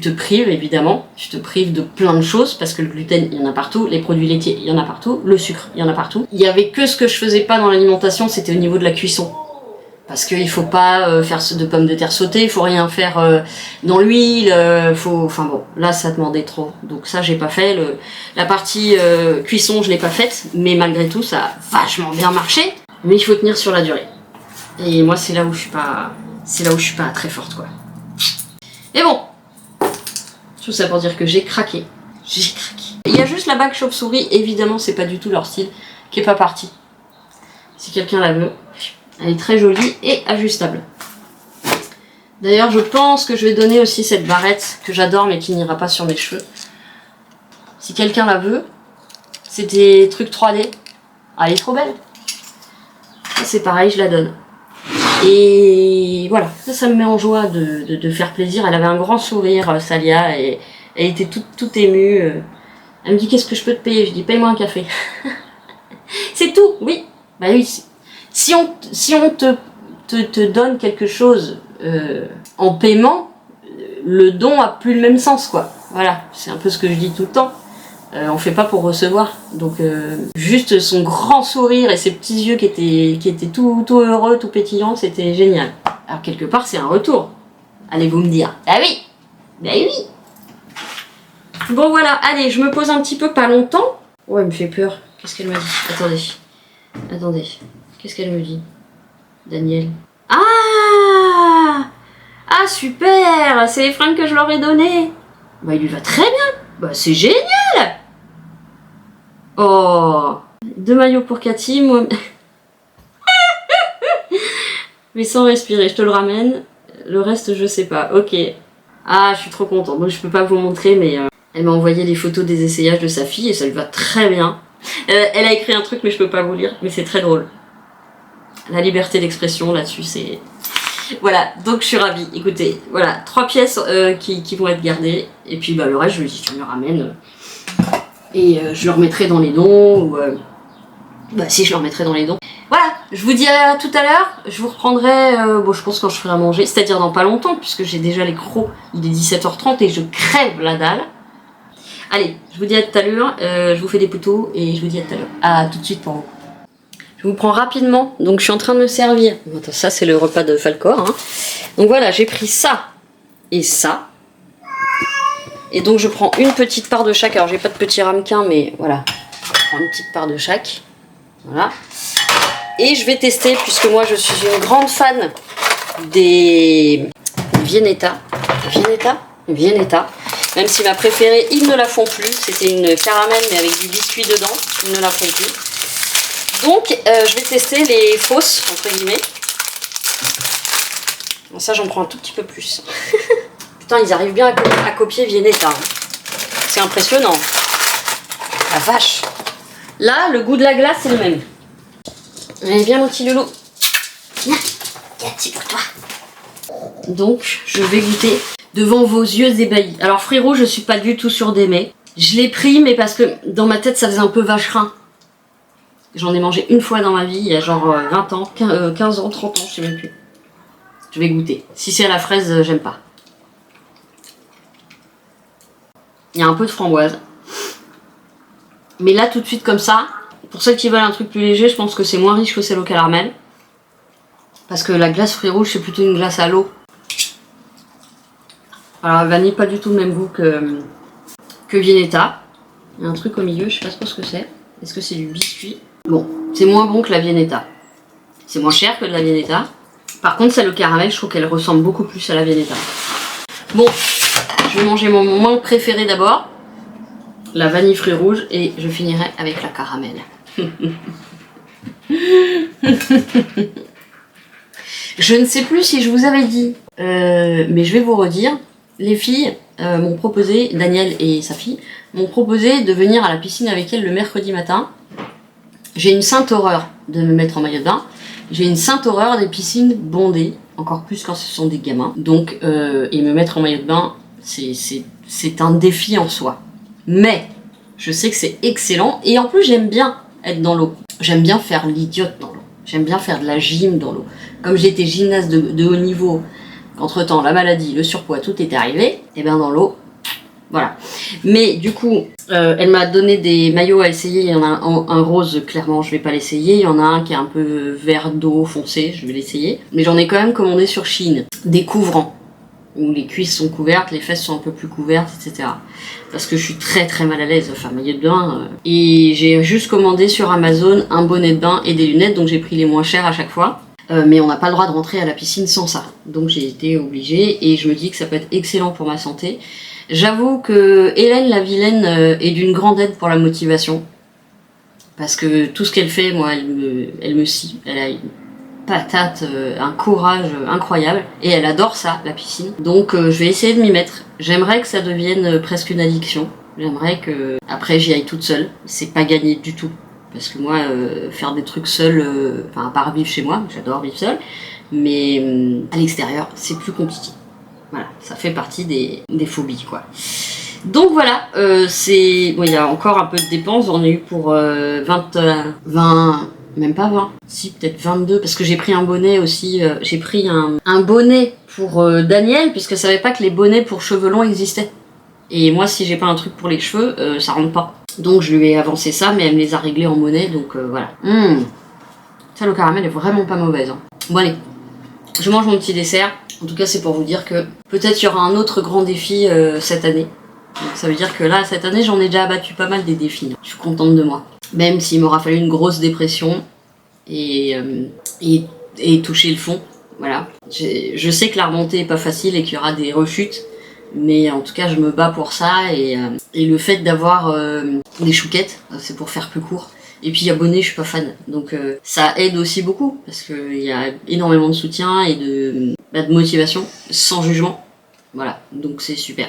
te prives évidemment, tu te prives de plein de choses parce que le gluten il y en a partout, les produits laitiers il y en a partout, le sucre il y en a partout. Il y avait que ce que je faisais pas dans l'alimentation, c'était au niveau de la cuisson. Parce qu'il faut pas faire de pommes de terre sautées, il faut rien faire dans l'huile, enfin bon, là ça demandait trop. Donc ça j'ai pas fait. La partie cuisson je l'ai pas faite, mais malgré tout ça a vachement bien marché. Mais il faut tenir sur la durée. Et moi c'est là où je suis pas très forte quoi. Et bon, tout ça pour dire que j'ai craqué. J'ai craqué. Il y a juste la bague chauve-souris, évidemment c'est pas du tout leur style, qui est pas partie. Si quelqu'un la veut. Elle est très jolie et ajustable. D'ailleurs, je pense que je vais donner aussi cette barrette que j'adore mais qui n'ira pas sur mes cheveux. Si quelqu'un la veut, c'est des trucs 3D. Ah, elle est trop belle. C'est pareil, je la donne. Et voilà, ça me met en joie de faire plaisir. Elle avait un grand sourire, Salia, et elle était toute émue. Elle me dit, qu'est-ce que je peux te payer? Je dis, paye-moi un café. C'est tout, oui. Bah oui, si on te donne quelque chose en paiement, le don a plus le même sens, quoi. Voilà, c'est un peu ce que je dis tout le temps. On fait pas pour recevoir. Donc juste son grand sourire et ses petits yeux qui étaient tout heureux, tout pétillants, c'était génial. Alors quelque part, c'est un retour. Allez-vous me dire? Ah oui! Bah oui! Bon voilà, allez, je me pose un petit peu, pas longtemps. Ouais, elle me fait peur. Qu'est-ce qu'elle m'a dit? Attendez. Qu'est-ce qu'elle me dit? Daniel. Ah! Ah super! C'est les fringues que je leur ai données. Bah il lui va très bien. Bah c'est génial! Oh! 2 maillots pour Cathy, moi... Mais sans respirer, je te le ramène. Le reste, je sais pas. Ok. Ah, je suis trop contente. Donc je peux pas vous montrer, mais... Elle m'a envoyé les photos des essayages de sa fille et ça lui va très bien. Elle a écrit un truc mais je peux pas vous lire, mais c'est très drôle. La liberté d'expression là-dessus, c'est... Voilà, donc je suis ravie. Écoutez, voilà, 3 pièces qui vont être gardées. Et puis bah, le reste, je lui dis, tu me le ramènes. Et je le remettrai dans les dons. Ou, bah si, je le remettrai dans les dons. Voilà, je vous dis à tout à l'heure. Je vous reprendrai, bon je pense quand je ferai à manger. C'est-à-dire dans pas longtemps, puisque j'ai déjà les crocs. Il est 17h30 et je crève la dalle. Allez, je vous dis à tout à l'heure, je vous fais des poteaux et je vous dis à tout à l'heure. À tout de suite pour vous. Je vous prends rapidement, donc je suis en train de me servir. Attends, ça c'est le repas de Falcor. Hein. Donc voilà, j'ai pris ça et ça. Et donc je prends une petite part de chaque. Alors j'ai pas de petit ramequin, mais voilà. Je prends une petite part de chaque. Voilà. Et je vais tester, puisque moi je suis une grande fan des Viennetta. Viennetta. Même si ma préférée, ils ne la font plus. C'était une caramel mais avec du biscuit dedans. Ils ne la font plus. Donc je vais tester les fausses, entre guillemets. Bon, ça j'en prends un tout petit peu plus. Putain, ils arrivent bien à copier Viennetta. Hein. C'est impressionnant. La vache. Là, le goût de la glace, c'est le même. Allez, viens mon petit loulou. Viens, Cathy pour toi. Donc, je vais goûter devant vos yeux ébahis. Alors, fruits rouges, je suis pas du tout sûre d'aimer. Je l'ai pris, mais parce que dans ma tête, ça faisait un peu vacherin. J'en ai mangé une fois dans ma vie, il y a genre 20 ans, 15 ans, 30 ans, je sais même plus. Je vais goûter. Si c'est à la fraise, j'aime pas. Il y a un peu de framboise. Mais là, tout de suite, comme ça, pour ceux qui veulent un truc plus léger, je pense que c'est moins riche que celle au caramel. Parce que la glace fruits rouges, c'est plutôt une glace à l'eau. Alors, vanille, pas du tout le même goût que Viennetta. Il y a un truc au milieu, je sais pas trop ce que c'est. Est-ce que c'est du biscuit? Bon, c'est moins bon que la Viennetta. C'est moins cher que de la Viennetta. Par contre, celle au caramel, je trouve qu'elle ressemble beaucoup plus à la Viennetta. Bon, je vais manger mon moment préféré d'abord. La vanille fruits rouges et je finirai avec la caramel. Je ne sais plus si je vous avais dit, mais je vais vous redire. Les filles m'ont proposé, Daniel et sa fille, m'ont proposé de venir à la piscine avec elles le mercredi matin. J'ai une sainte horreur de me mettre en maillot de bain. J'ai une sainte horreur des piscines bondées, encore plus quand ce sont des gamins. Donc, et me mettre en maillot de bain, c'est un défi en soi. Mais, je sais que c'est excellent. Et en plus, j'aime bien être dans l'eau. J'aime bien faire l'idiote dans l'eau. J'aime bien faire de la gym dans l'eau. Comme j'étais gymnaste de haut niveau, qu'entre-temps, la maladie, le surpoids, tout était arrivé, et bien dans l'eau, Voilà. Mais du coup, elle m'a donné des maillots à essayer. Il y en a un rose, clairement, je vais pas l'essayer. Il y en a un qui est un peu vert d'eau foncé, je vais l'essayer. Mais j'en ai quand même commandé sur Shein. Des couvrants, où les cuisses sont couvertes, les fesses sont un peu plus couvertes, etc. Parce que je suis très très mal à l'aise, enfin maillot de bain. Et j'ai juste commandé sur Amazon un bonnet de bain et des lunettes, donc j'ai pris les moins chers à chaque fois. Mais on n'a pas le droit de rentrer à la piscine sans ça. Donc j'ai été obligée et je me dis que ça peut être excellent pour ma santé. J'avoue que Hélène la vilaine est d'une grande aide pour la motivation. Parce que tout ce qu'elle fait, moi, elle me scie. Elle a une patate, un courage incroyable. Et elle adore ça, la piscine. Donc je vais essayer de m'y mettre. J'aimerais que ça devienne presque une addiction. J'aimerais que après j'y aille toute seule. C'est pas gagné du tout. Parce que moi, faire des trucs seule, enfin à part vivre chez moi, j'adore vivre seule, mais à l'extérieur, c'est plus compliqué. Voilà, ça fait partie des phobies, quoi. Donc voilà, c'est... Bon, il y a encore un peu de dépenses, j'en ai eu pour 20... Même pas 20, si peut-être 22, parce que j'ai pris un bonnet aussi, j'ai pris un bonnet pour Daniel, puisque je savais pas que les bonnets pour cheveux longs existaient. Et moi, si j'ai pas un truc pour les cheveux, ça rentre pas. Donc je lui ai avancé ça, mais elle me les a réglés en monnaie, donc voilà. Ça, le caramel est vraiment pas mauvaise. Hein. Bon allez, je mange mon petit dessert. En tout cas, c'est pour vous dire que peut-être il y aura un autre grand défi cette année. Donc ça veut dire que là, cette année, j'en ai déjà abattu pas mal des défis. Je suis contente de moi. Même s'il m'aura fallu une grosse dépression et toucher le fond. Voilà. Je sais que la remontée est pas facile et qu'il y aura des rechutes. Mais en tout cas, je me bats pour ça et le fait d'avoir des chouquettes, c'est pour faire plus court. Et puis abonné, je suis pas fan, donc ça aide aussi beaucoup parce qu'il y a énormément de soutien et de motivation, sans jugement. Voilà, donc c'est super.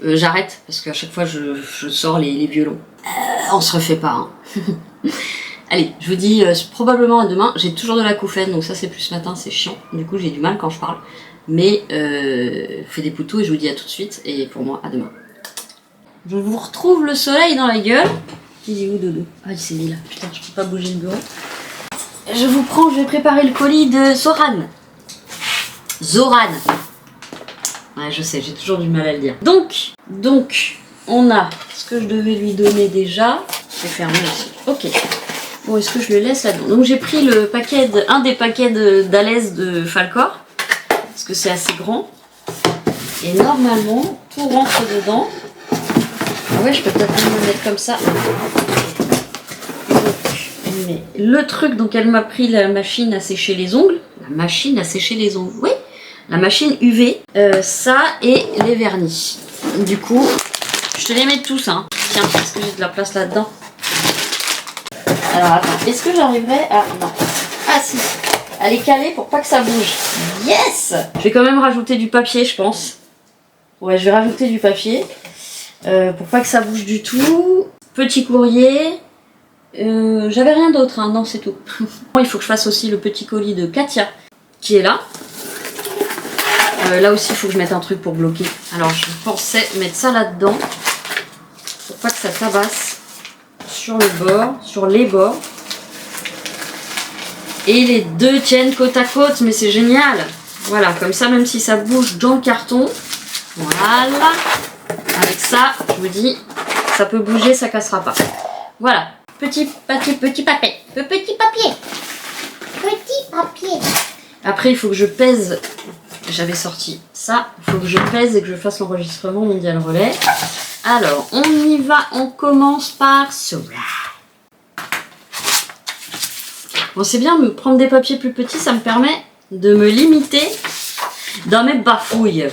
J'arrête parce qu'à chaque fois je sors les violons. On se refait pas. Hein. Allez, je vous dis probablement à demain. J'ai toujours de la couffaine, donc ça c'est plus ce matin, c'est chiant. Du coup j'ai du mal quand je parle. Mais fais des poutous et je vous dis à tout de suite. Et pour moi, à demain. Je vous retrouve le soleil dans la gueule. Il est où Dodo? Ah, il s'est mis là. Putain, je peux pas bouger le bureau. Je vais préparer le colis de Zoran. Zoran. Ouais, je sais, j'ai toujours du mal à le dire. Donc, on a ce que je devais lui donner déjà. C'est fermé aussi. Ok. Bon, est-ce que je le laisse là-dedans? Donc j'ai pris un des paquets d'Alès de Falcor. Parce que c'est assez grand. Et normalement, tout rentre dedans. Ah ouais, je peux peut-être même le mettre comme ça. Donc, le truc, donc elle m'a pris la machine à sécher les ongles. La machine à sécher les ongles, oui. La machine UV. Ça et les vernis. Du coup, je te les mets tous. Hein. Tiens, est-ce que j'ai de la place là-dedans? Alors attends, est-ce que j'arriverai à... Non. Ah si. Elle est calée pour pas que ça bouge. Yes! Je vais quand même rajouter du papier, je pense. Ouais, je vais rajouter du papier. Pour pas que ça bouge du tout. Petit courrier. J'avais rien d'autre, hein. Non, c'est tout. Il faut que je fasse aussi le petit colis de Katia, qui est là. Là aussi, il faut que je mette un truc pour bloquer. Alors, je pensais mettre ça là-dedans. Pour pas que ça tabasse sur le bord, sur les bords. Et les deux tiennent côte à côte, mais c'est génial. Voilà, comme ça, même si ça bouge dans le carton, voilà. Avec ça, je vous dis, ça peut bouger, ça cassera pas. Voilà, petit papier, petit papier. Le petit papier. Petit papier. Après, il faut que je pèse. J'avais sorti ça. Il faut que je pèse et que je fasse l'enregistrement mondial relais. Alors, on y va. On commence par cela. Bon, c'est bien, me prendre des papiers plus petits, ça me permet de me limiter dans mes bafouilles.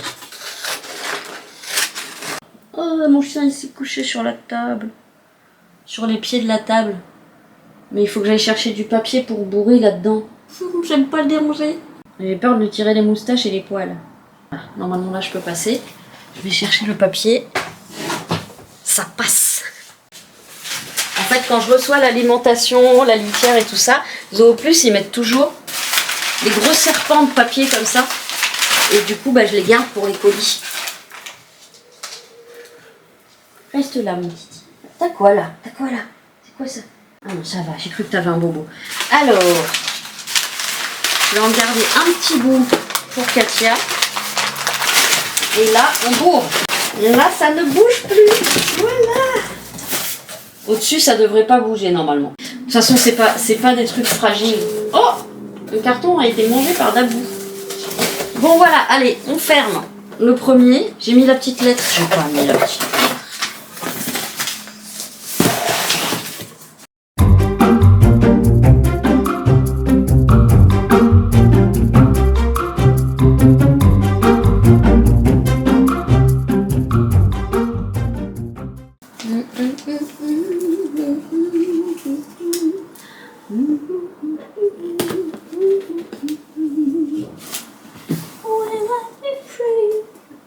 Oh, mon chien, il s'est couché sur la table. Sur les pieds de la table. Mais il faut que j'aille chercher du papier pour bourrer là-dedans. J'aime pas le déranger. J'ai peur de lui tirer les moustaches et les poils. Ah, normalement, là, je peux passer. Je vais chercher le papier. Ça passe. En fait, quand je reçois l'alimentation, la litière et tout ça, Zooplus, ils mettent toujours des gros serpents de papier comme ça. Et du coup, je les garde pour les colis. Reste là, mon petit. T'as quoi là? T'as quoi là? C'est quoi ça? Ah non, ça va, j'ai cru que t'avais un bobo. Alors, je vais en garder un petit bout pour Katia. Et là, on bourre. Là, ça ne bouge plus. Voilà. Au-dessus, ça devrait pas bouger normalement. De toute façon, c'est pas des trucs fragiles. Oh, le carton a été mangé par Dabou. Bon, voilà, allez, on ferme. Le premier, j'ai mis la petite lettre. J'ai pas mis la petite lettre.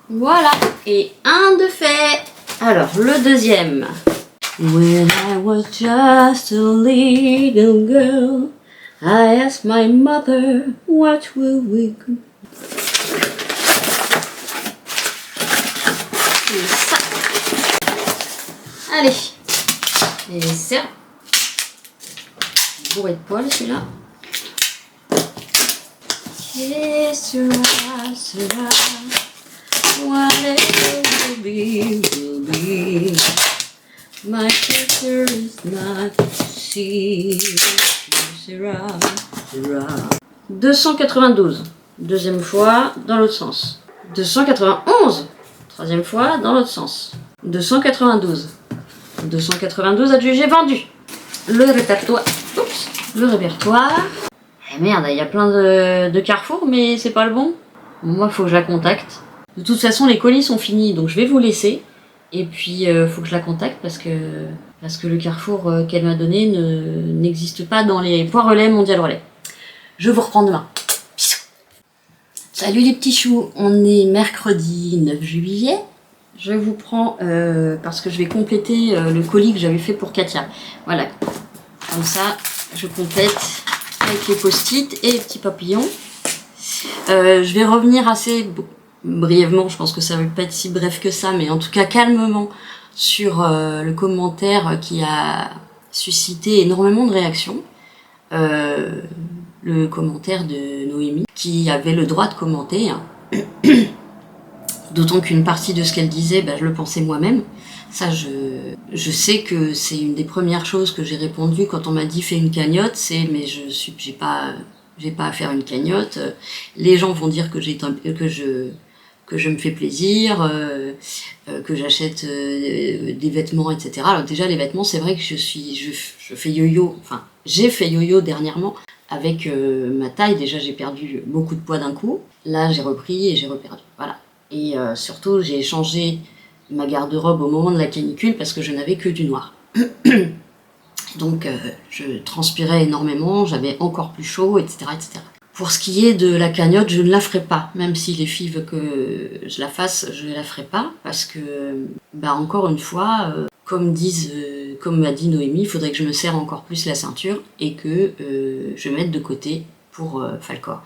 Voilà, et un de fait. Alors, le deuxième. When I was just a little girl, I asked my mother, what will we do? Et ça. Allez. Et ça. Bourré de poils, celui-là. Et sera. Whatever will be. My future is not to see. Sera. 292. Deuxième fois, dans l'autre sens. 291. Troisième fois, dans l'autre sens. 292. 292 adjugés vendus. Le répertoire. Oups. Le répertoire. Eh merde, il y a plein de carrefours, mais c'est pas le bon. Moi, faut que je la contacte. De toute façon, les colis sont finis, donc je vais vous laisser. Et puis, faut que je la contacte parce que le carrefour qu'elle m'a donné n'existe pas dans les poids relais Mondial Relais. Je vous reprends demain. Bisous. Salut les petits choux, on est mercredi 9 juillet. Je vous prends parce que je vais compléter le colis que j'avais fait pour Katia. Voilà, comme ça, je complète avec les post-it et les petits papillons. Je vais revenir assez brièvement, je pense que ça ne va pas être si bref que ça, mais en tout cas calmement sur le commentaire qui a suscité énormément de réactions. Le commentaire de Noémie, qui avait le droit de commenter. Hein. D'autant qu'une partie de ce qu'elle disait, je le pensais moi-même. Ça, je sais que c'est une des premières choses que j'ai répondu quand on m'a dit fais une cagnotte, c'est mais j'ai pas à faire une cagnotte. Les gens vont dire que je me fais plaisir, que j'achète des vêtements, etc. Alors déjà les vêtements, c'est vrai que je fais yo-yo, enfin j'ai fait yo-yo dernièrement avec ma taille. Déjà j'ai perdu beaucoup de poids d'un coup. Là j'ai repris et j'ai reperdu. Voilà. Et surtout j'ai changé ma garde-robe au moment de la canicule parce que je n'avais que du noir. Donc je transpirais énormément, j'avais encore plus chaud, etc., etc. Pour ce qui est de la cagnotte, je ne la ferai pas. Même si les filles veulent que je la fasse, je ne la ferai pas. Parce que, encore une fois, comme m'a dit Noémie, il faudrait que je me serre encore plus la ceinture et que je mette de côté pour Falcor.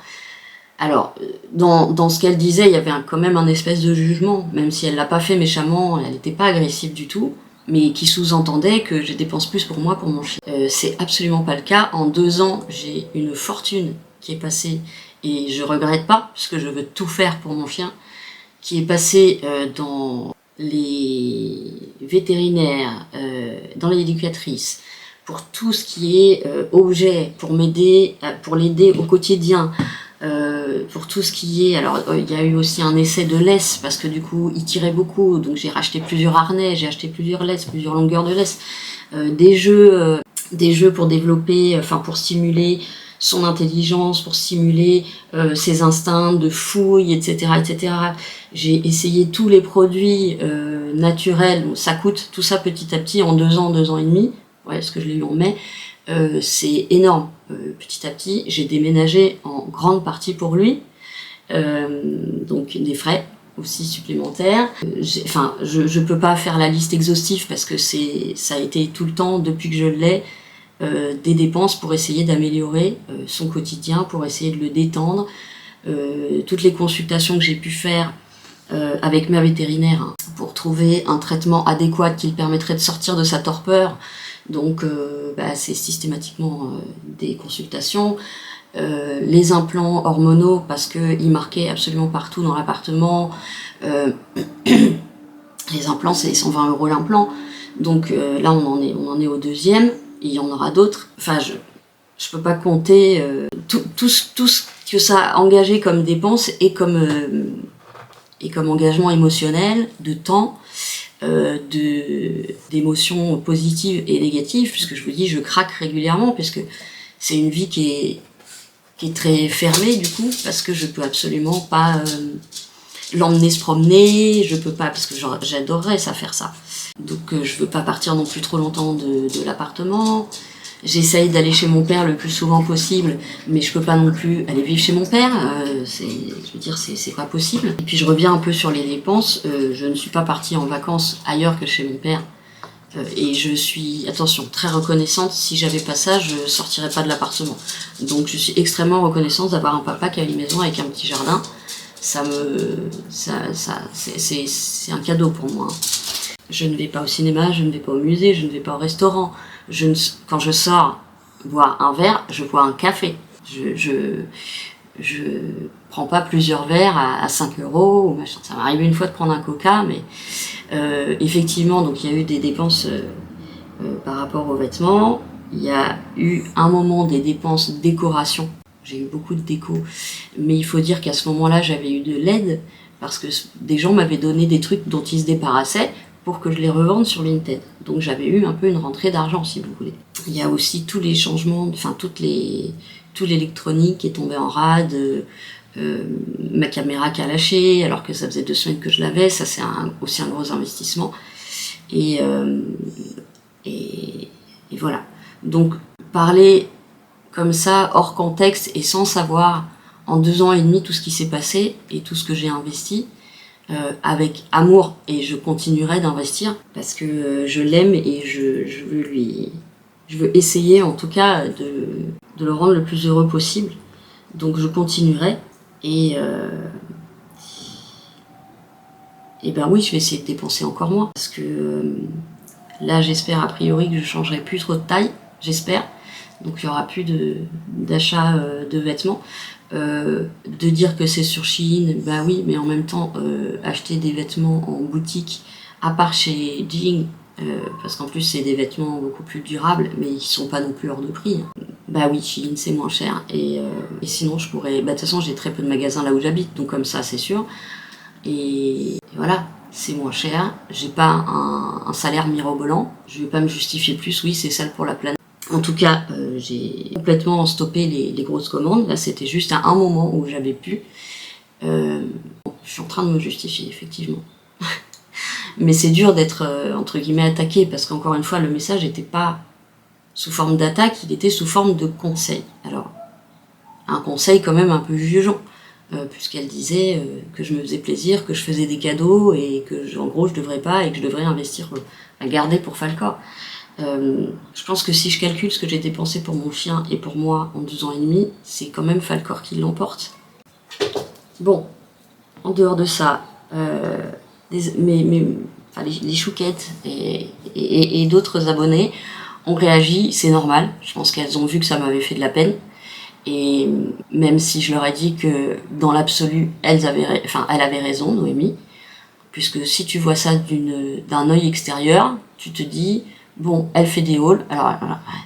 Alors, dans ce qu'elle disait, il y avait quand même un espèce de jugement, même si elle l'a pas fait méchamment, elle n'était pas agressive du tout, mais qui sous-entendait que je dépense plus pour moi, pour mon chien. C'est absolument pas le cas. En 2 ans, j'ai une fortune qui est passée, et je regrette pas, puisque je veux tout faire pour mon chien, qui est passée dans les vétérinaires, dans les éducatrices, pour tout ce qui est objet, pour m'aider, pour l'aider au quotidien, pour tout ce qui est... Alors, il y a eu aussi un essai de laisse, parce que du coup, il tirait beaucoup, donc j'ai racheté plusieurs harnais, j'ai acheté plusieurs laisses, plusieurs longueurs de laisse, des jeux pour développer, pour stimuler son intelligence, pour stimuler ses instincts de fouille, etc., etc. J'ai essayé tous les produits naturels, ça coûte tout ça petit à petit en 2 ans, 2 ans et demi, ouais, parce que je l'ai eu en mai. C'est énorme. Petit à petit, j'ai déménagé en grande partie pour lui, donc des frais aussi supplémentaires. Je peux pas faire la liste exhaustive parce que ça a été tout le temps depuis que je l'ai, des dépenses pour essayer d'améliorer son quotidien, pour essayer de le détendre. Toutes les consultations que j'ai pu faire avec ma vétérinaire pour trouver un traitement adéquat qui le permettrait de sortir de sa torpeur. Donc c'est systématiquement des consultations, les implants hormonaux parce qu'ils marquaient absolument partout dans l'appartement, Les implants, c'est 120 € l'implant. Donc là, on en est au deuxième, et il y en aura d'autres. Enfin, je peux pas compter tout ce que ça a engagé comme dépense et comme engagement émotionnel, de temps, d'émotions positives et négatives, puisque je vous dis, je craque régulièrement, puisque c'est une vie qui est très fermée du coup, parce que je peux absolument pas l'emmener se promener, je peux pas, parce que j'adorerais ça, faire ça. Donc je veux pas partir non plus trop longtemps de l'appartement. J'essaye d'aller chez mon père le plus souvent possible, mais je peux pas non plus aller vivre chez mon père, c'est pas possible. Et puis je reviens un peu sur les dépenses, je ne suis pas partie en vacances ailleurs que chez mon père, et je suis, attention, très reconnaissante. Si j'avais pas ça, je sortirais pas de l'appartement. Donc je suis extrêmement reconnaissante d'avoir un papa qui a une maison avec un petit jardin. C'est un cadeau pour moi. Je ne vais pas au cinéma, je ne vais pas au musée, je ne vais pas au restaurant. Quand je sors boire un verre, je bois un café. Je prends pas plusieurs verres à 5 € ou machin. Ça m'arrive une fois de prendre un coca, mais effectivement, donc il y a eu des dépenses par rapport aux vêtements. Il y a eu un moment des dépenses décoration. J'ai eu beaucoup de déco, mais il faut dire qu'à ce moment-là, j'avais eu de l'aide parce que des gens m'avaient donné des trucs dont ils se débarrassaient pour que je les revende sur Vinted. Donc j'avais eu un peu une rentrée d'argent, si vous voulez. Il y a aussi tous les changements, enfin tout l'électronique qui est tombé en rade, ma caméra qui a lâché alors que ça faisait 2 semaines que je l'avais. Ça, c'est aussi un gros investissement. Et voilà. Donc parler comme ça, hors contexte et sans savoir en 2 ans et demi tout ce qui s'est passé et tout ce que j'ai investi, avec amour, et je continuerai d'investir parce que je l'aime et je veux essayer en tout cas de le rendre le plus heureux possible. Donc je continuerai et ben oui, je vais essayer de dépenser encore moins parce que là j'espère a priori que je changerai plus trop de taille, j'espère. Donc il n'y aura plus d'achat de vêtements. De dire que c'est sur Shein, bah oui, mais en même temps, acheter des vêtements en boutique, à part chez Jing, parce qu'en plus c'est des vêtements beaucoup plus durables, mais ils sont pas non plus hors de prix. Bah oui, Shein c'est moins cher, et sinon je pourrais... Bah de toute façon j'ai très peu de magasins là où j'habite, donc comme ça c'est sûr. Et voilà, c'est moins cher, j'ai pas un salaire mirobolant, je vais pas me justifier plus, oui c'est sale pour la planète. En tout cas, j'ai complètement stoppé les grosses commandes. Là, c'était juste à un moment où j'avais pu. Je suis en train de me justifier, effectivement. Mais c'est dur d'être, entre guillemets, attaqué, parce qu'encore une fois, le message n'était pas sous forme d'attaque, il était sous forme de conseil. Alors, un conseil quand même un peu jugeant, puisqu'elle disait que je me faisais plaisir, que je faisais des cadeaux, et que, en gros, je devrais pas, et que je devrais investir à garder pour Falcor. Je pense que si je calcule ce que j'ai dépensé pour mon chien et pour moi en 2 ans et demi, c'est quand même Falcor qui l'emporte. Bon, en dehors de ça, les chouquettes et d'autres abonnés ont réagi, c'est normal. Je pense qu'elles ont vu que ça m'avait fait de la peine. Et même si je leur ai dit que dans l'absolu, elle avait raison, Noémie, puisque si tu vois ça d'un œil extérieur, tu te dis... Bon, elle fait des hauls, alors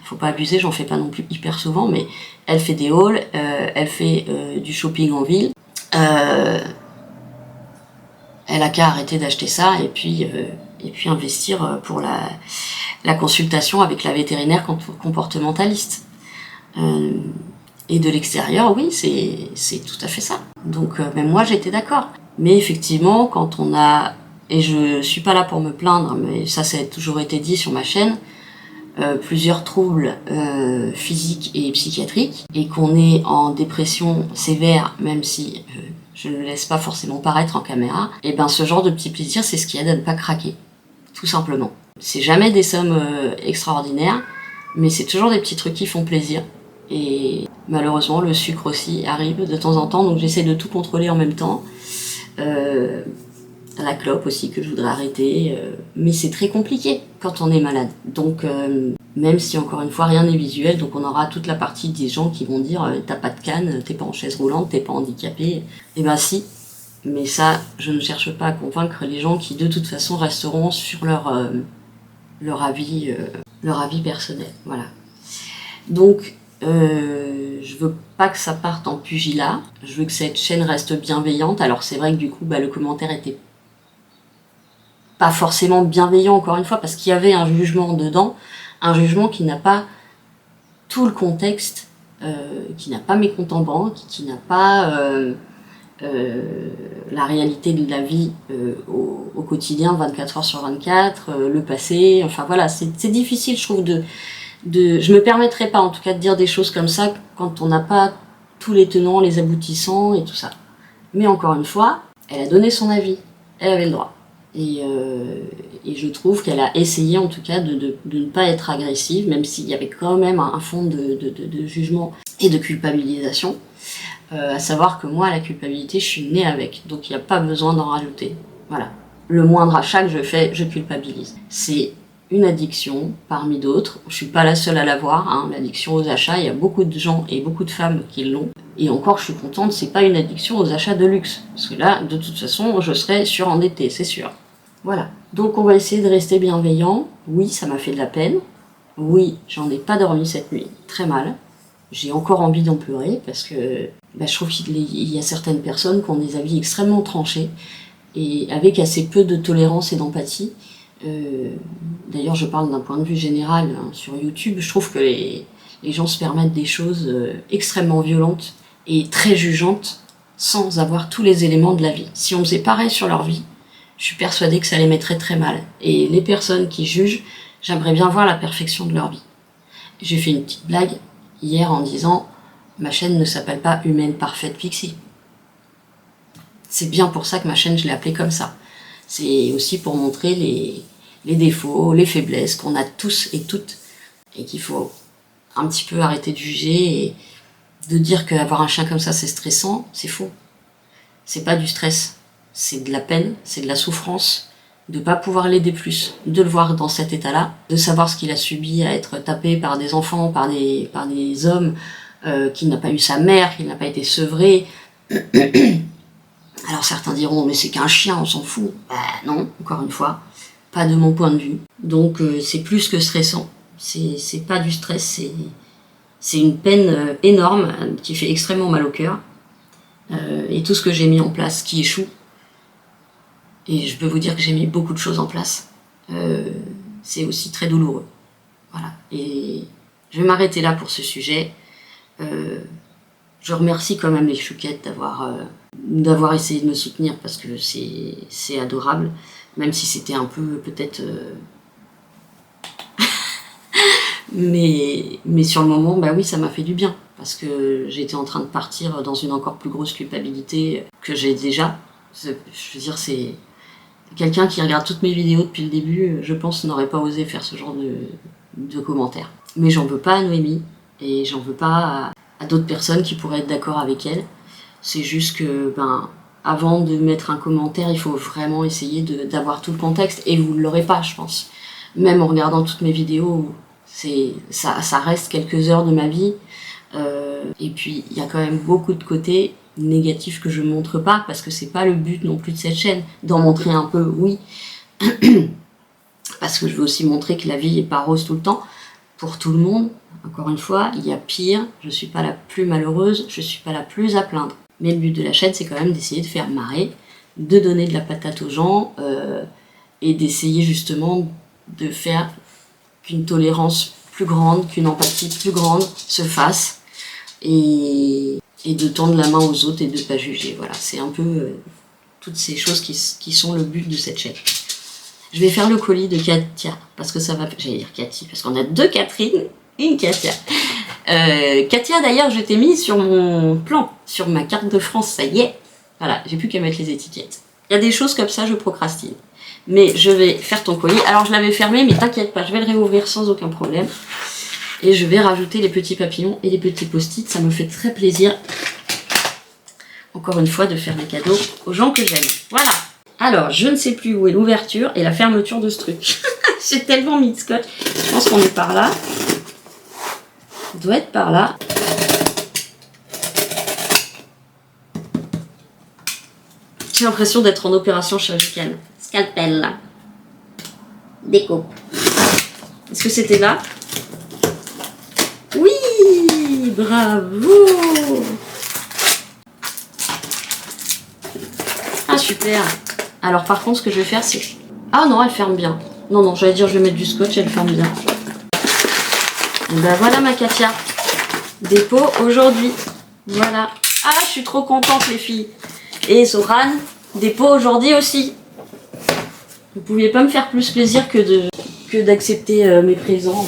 faut pas abuser, j'en fais pas non plus hyper souvent, mais elle fait des hauls, elle fait du shopping en ville, elle a qu'à arrêter d'acheter ça et puis investir pour la consultation avec la vétérinaire comportementaliste. Et de l'extérieur, oui, c'est tout à fait ça. Donc même moi j'étais d'accord. Mais effectivement, quand on a... Et je suis pas là pour me plaindre, mais ça a toujours été dit sur ma chaîne, plusieurs troubles physiques et psychiatriques, et qu'on est en dépression sévère, même si je ne le laisse pas forcément paraître en caméra, et ben ce genre de petits plaisirs, c'est ce qui aide à ne pas craquer, tout simplement. C'est jamais des sommes extraordinaires, mais c'est toujours des petits trucs qui font plaisir. Et malheureusement, le sucre aussi arrive de temps en temps, donc j'essaie de tout contrôler en même temps. La clope aussi que je voudrais arrêter, mais c'est très compliqué quand on est malade. Donc même si encore une fois rien n'est visuel, donc on aura toute la partie des gens qui vont dire t'as pas de canne, t'es pas en chaise roulante, t'es pas handicapé. Et ben si, Mais ça, je ne cherche pas à convaincre les gens qui de toute façon resteront sur leur avis personnel. Voilà. Donc, je veux pas que ça parte en pugilat. Je veux que cette chaîne reste bienveillante. Alors c'est vrai que du coup, le commentaire était pas forcément bienveillant, encore une fois, parce qu'il y avait un jugement dedans, un jugement qui n'a pas tout le contexte, qui n'a pas mes comptes en banque, qui n'a pas la réalité de la vie au quotidien, 24 heures sur 24, le passé, enfin voilà, c'est difficile, je trouve, je me permettrais pas en tout cas de dire des choses comme ça quand on n'a pas tous les tenants, les aboutissants et tout ça. Mais encore une fois, elle a donné son avis, elle avait le droit. Et je trouve qu'elle a essayé en tout cas de ne pas être agressive, même s'il y avait quand même un fond de jugement et de culpabilisation. À savoir que moi, la culpabilité, je suis née avec, donc il n'y a pas besoin d'en rajouter. Voilà. Le moindre achat que je fais, je culpabilise. C'est une addiction parmi d'autres. Je suis pas la seule à l'avoir, hein, l'addiction aux achats. Il y a beaucoup de gens et beaucoup de femmes qui l'ont. Et encore, je suis contente, c'est pas une addiction aux achats de luxe. Parce que là, de toute façon, je serais surendettée, c'est sûr. Voilà. Donc on va essayer de rester bienveillant. Oui, ça m'a fait de la peine. Oui, j'en ai pas dormi cette nuit. Très mal. J'ai encore envie d'en pleurer parce que je trouve qu'il y a certaines personnes qui ont des avis extrêmement tranchés et avec assez peu de tolérance et d'empathie. D'ailleurs, je parle d'un point de vue général hein, sur YouTube. Je trouve que les gens se permettent des choses extrêmement violentes et très jugeantes sans avoir tous les éléments de la vie. Si on faisait pareil sur leur vie, je suis persuadée que ça les mettrait très mal. Et les personnes qui jugent, j'aimerais bien voir la perfection de leur vie. J'ai fait une petite blague hier en disant « Ma chaîne ne s'appelle pas Humaine Parfaite Pixie ». C'est bien pour ça que ma chaîne, je l'ai appelée comme ça. C'est aussi pour montrer les défauts, les faiblesses qu'on a tous et toutes, et qu'il faut un petit peu arrêter de juger et de dire qu'avoir un chien comme ça, c'est stressant, c'est faux. C'est pas du stress, c'est de la peine, c'est de la souffrance, de pas pouvoir l'aider plus, de le voir dans cet état-là, de savoir ce qu'il a subi à être tapé par des enfants, par des hommes, qu'il n'a pas eu sa mère, qu'il n'a pas été sevré. Alors certains diront, mais c'est qu'un chien, on s'en fout. Non, encore une fois, pas de mon point de vue. Donc c'est plus que stressant. C'est pas du stress, c'est une peine énorme qui fait extrêmement mal au cœur. Et tout ce que j'ai mis en place qui échoue. Et je peux vous dire que j'ai mis beaucoup de choses en place. C'est aussi très douloureux. Voilà. Et je vais m'arrêter là pour ce sujet. Je remercie quand même les chouquettes d'avoir essayé de me soutenir parce que c'est adorable, même si c'était un peu peut-être... mais sur le moment, oui, ça m'a fait du bien parce que j'étais en train de partir dans une encore plus grosse culpabilité que j'ai déjà. Je veux dire, c'est... Quelqu'un qui regarde toutes mes vidéos depuis le début, je pense, n'aurait pas osé faire ce genre de commentaires. Mais j'en veux pas à Noémie, et j'en veux pas à d'autres personnes qui pourraient être d'accord avec elle. C'est juste que, avant de mettre un commentaire, il faut vraiment essayer d'avoir tout le contexte, et vous ne l'aurez pas, je pense. Même en regardant toutes mes vidéos, ça reste quelques heures de ma vie, et puis il y a quand même beaucoup de côtés négatif que je montre pas parce que c'est pas le but non plus de cette chaîne, d'en montrer un peu, oui, parce que je veux aussi montrer que la vie est pas rose tout le temps pour tout le monde. Encore une fois, il y a pire, je suis pas la plus malheureuse, je suis pas la plus à plaindre, mais le but de la chaîne c'est quand même d'essayer de faire marrer, de donner de la patate aux gens et d'essayer justement de faire qu'une tolérance plus grande, qu'une empathie plus grande se fasse et de tendre la main aux autres et de ne pas juger. Voilà, c'est un peu toutes ces choses qui sont le but de cette chaîne. Je vais faire le colis de Katia, parce que ça va... J'allais dire Cathy, parce qu'on a deux Catherine, une Katia. Katia, d'ailleurs, je t'ai mis sur mon plan, sur ma carte de France, ça y est. Voilà, j'ai plus qu'à mettre les étiquettes. Il y a des choses comme ça, je procrastine. Mais je vais faire ton colis. Alors, je l'avais fermé, mais t'inquiète pas, je vais le réouvrir sans aucun problème. Et je vais rajouter les petits papillons et les petits post-it. Ça me fait très plaisir, encore une fois, de faire des cadeaux aux gens que j'aime. Voilà. Alors, je ne sais plus où est l'ouverture et la fermeture de ce truc. J'ai tellement mis de scotch. Je pense qu'on est par là. Ça doit être par là. J'ai l'impression d'être en opération chirurgicale. Scalpel, là. Découpe. Est-ce que c'était là? Oui, bravo. Ah, super. Alors, par contre, ce que je vais faire, c'est... Ah non, elle ferme bien. Non, non, j'allais dire je vais mettre du scotch, elle ferme bien. Et ben voilà ma Katia. Dépôt aujourd'hui. Voilà. Ah, je suis trop contente les filles. Et Zoran, dépôt aujourd'hui aussi. Vous pouviez pas me faire plus plaisir que d'accepter mes présents.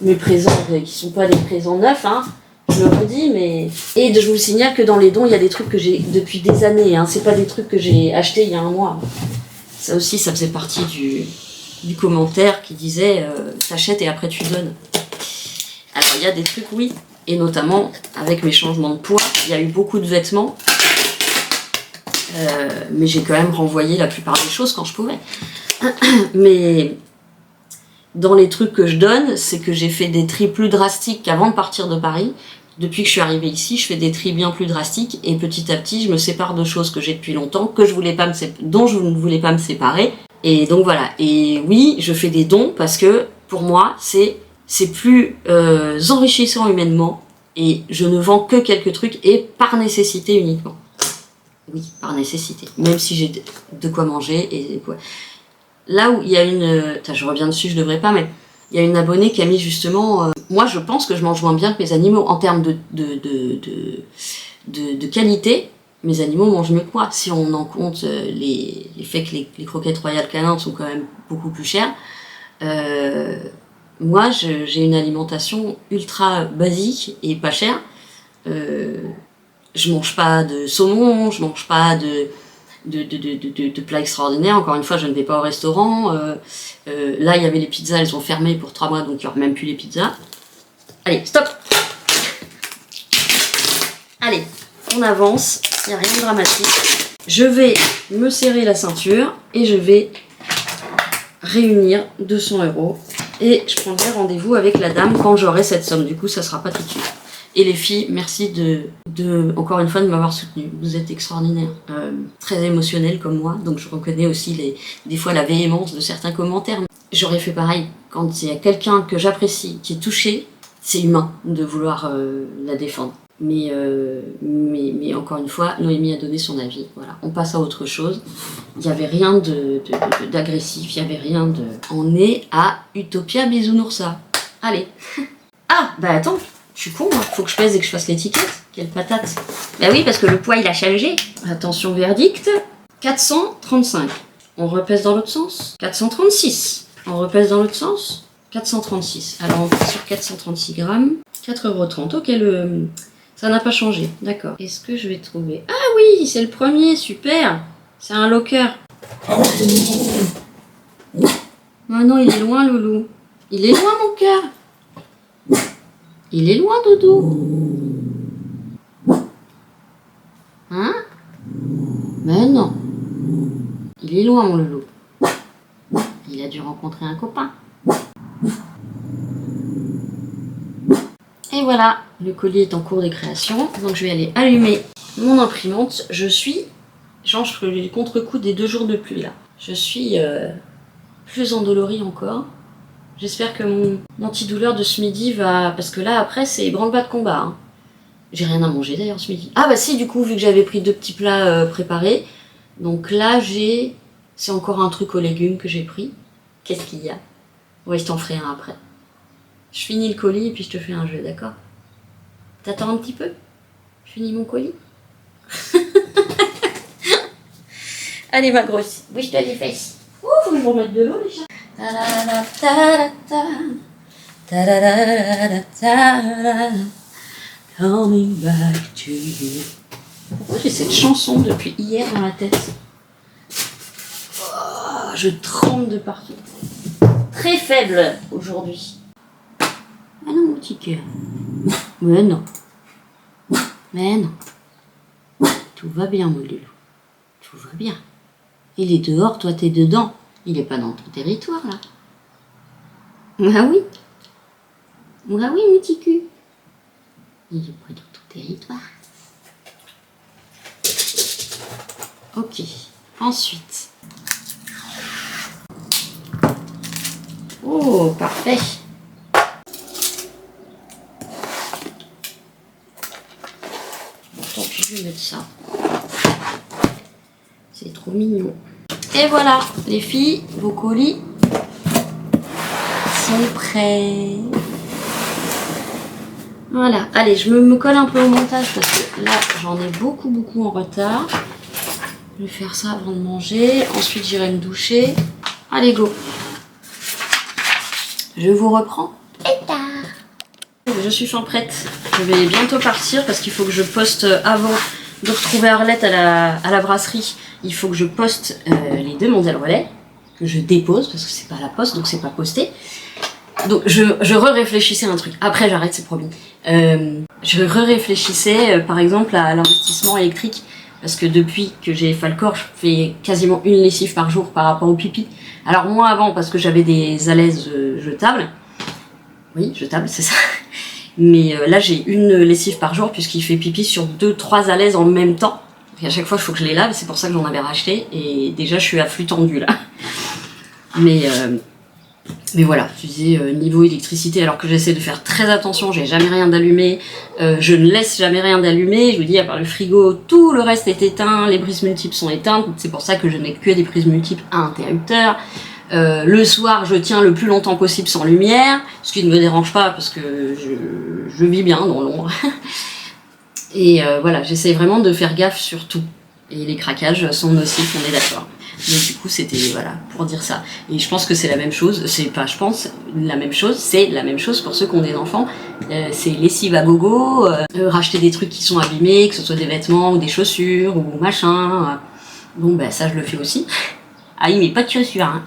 Mes présents qui sont pas des présents neufs, hein. Je le redis, mais... Et je vous signale que dans les dons, il y a des trucs que j'ai depuis des années, hein. C'est pas des trucs que j'ai achetés il y a un mois. Ça aussi, ça faisait partie du commentaire qui disait t'achètes et après tu donnes. Alors, il y a des trucs, oui. Et notamment, avec mes changements de poids, il y a eu beaucoup de vêtements. Mais j'ai quand même renvoyé la plupart des choses quand je pouvais. Mais dans les trucs que je donne, c'est que j'ai fait des tris plus drastiques qu'avant de partir de Paris. Depuis que je suis arrivée ici, je fais des tris bien plus drastiques et petit à petit, je me sépare de choses que j'ai depuis longtemps, dont je ne voulais pas me séparer. Et donc voilà. Et oui, je fais des dons parce que pour moi, c'est plus enrichissant humainement et je ne vends que quelques trucs et par nécessité uniquement. Oui, par nécessité. Même si j'ai de quoi manger et quoi. Là où il y a une... je reviens dessus, je devrais pas, mais il y a une abonnée qui a mis justement... moi, je pense que je mange moins bien que mes animaux en termes de qualité. Mes animaux mangent mieux que moi. Si on en compte les faits que les croquettes Royal Canin sont quand même beaucoup plus chères. Moi, j'ai une alimentation ultra basique et pas chère. Je mange pas de saumon, je mange pas de plats extraordinaires. Encore une fois, je ne vais pas au restaurant. Là, il y avait les pizzas, elles ont fermé pour 3 mois, donc il n'y aura même plus les pizzas. Allez, stop. Allez, on avance. Il n'y a rien de dramatique. Je vais me serrer la ceinture et je vais réunir 200 €. Et je prendrai rendez-vous avec la dame quand j'aurai cette somme. Du coup, ça ne sera pas tout de suite. Et les filles, merci encore une fois de m'avoir soutenue. Vous êtes extraordinaires, très émotionnelles comme moi, donc je reconnais aussi des fois la véhémence de certains commentaires. J'aurais fait pareil quand il y a quelqu'un que j'apprécie qui est touché, c'est humain de vouloir la défendre. Mais encore une fois, Noémie a donné son avis. Voilà, on passe à autre chose. Il n'y avait rien d'agressif, il n'y avait rien de... On est à Utopia Bisounoursa. Allez. Ah, bah attends. Je suis con, hein. Faut que je pèse et que je fasse l'étiquette. Quelle patate. Bah oui, parce que le poids, il a changé. Attention, verdict. 435. On repèse dans l'autre sens. 436. On repèse dans l'autre sens. 436. Alors, on part sur 436 grammes. 4,30 €. Ok, ça n'a pas changé. D'accord. Est-ce que je vais trouver... Ah oui, c'est le premier. Super. C'est un locker. Ah non, il est loin, Loulou. Il est loin, mon cœur. Il est loin, Doudou. Hein? Mais non. Il est loin, mon loulou. Il a dû rencontrer un copain. Et voilà, le colis est en cours de création. Donc je vais aller allumer mon imprimante. Genre, je fais le contre-coup des 2 jours de pluie, là. Je suis plus endolorie encore. J'espère que mon antidouleur de ce midi va... Parce que là, après, c'est branle-bas de combat. Hein. J'ai rien à manger, d'ailleurs, ce midi. Ah bah si, du coup, vu que j'avais pris 2 petits plats préparés. Donc là, c'est encore un truc aux légumes que j'ai pris. Qu'est-ce qu'il y a? Ouais, je t'en ferai un après. Je finis le colis et puis je te fais un jeu, d'accord? T'attends un petit peu? Je finis mon colis. Allez, ma grosse, bouge-toi les fesses. Ouh, faut que je me remette de l'eau, les chats. Coming back to you. Pourquoi j'ai cette chanson depuis hier dans la tête? Oh, je tremble de partout. Très faible aujourd'hui. Ah non, mon petit cœur. Mais non. Mais non. Tout va bien, mon loulou. Tout va bien. Il est dehors, toi t'es dedans. Il est pas dans ton territoire, là. Ah oui. Ah oui, mon petit cul. Il est pas dans ton territoire. Ok. Ensuite. Oh, parfait. Bon, tant pis, je vais mettre ça. C'est trop mignon. Et voilà, les filles, vos colis sont prêts. Voilà, allez, je me colle un peu au montage parce que là, j'en ai beaucoup en retard. Je vais faire ça avant de manger. Ensuite, j'irai me doucher. Allez, go. Je vous reprends plus tard. Je suis fin prête. Je vais bientôt partir parce qu'il faut que je poste avant de retrouver Arlette à la brasserie. Il faut que je poste les demoiselles relais, que je dépose parce que c'est pas à la poste, donc c'est pas posté. Donc je réfléchissais à un truc. Après j'arrête, c'est promis. Je réfléchissais par exemple à l'investissement électrique parce que depuis que j'ai Falcor, je fais quasiment une lessive par jour par rapport au pipi. Alors moi avant parce que j'avais des alaises jetables. Oui, jetables, c'est ça. Mais là j'ai une lessive par jour puisqu'il fait pipi sur 2-3 alaises en même temps. Et à chaque fois il faut que je les lave, c'est pour ça que j'en avais racheté et déjà je suis à flux tendu là. Mais voilà, tu disais niveau électricité, alors que j'essaie de faire très attention, j'ai jamais rien d'allumé, je ne laisse jamais rien d'allumé, je vous dis à part le frigo, tout le reste est éteint, les prises multiples sont éteintes, c'est pour ça que je n'ai que des prises multiples à interrupteur. Le soir, je tiens le plus longtemps possible sans lumière, ce qui ne me dérange pas parce que je vis bien dans l'ombre. Et voilà, j'essaie vraiment de faire gaffe sur tout. Et les craquages sont nocifs, on est d'accord. Mais du coup, c'était, voilà, pour dire ça. Et je pense que c'est la même chose, c'est pas je pense, la même chose, c'est la même chose pour ceux qui ont des enfants. C'est lessive à gogo, racheter des trucs qui sont abîmés, que ce soit des vêtements ou des chaussures ou machin. Bon, ben ça, je le fais aussi. Ah oui, mais pas de chaussures, hein.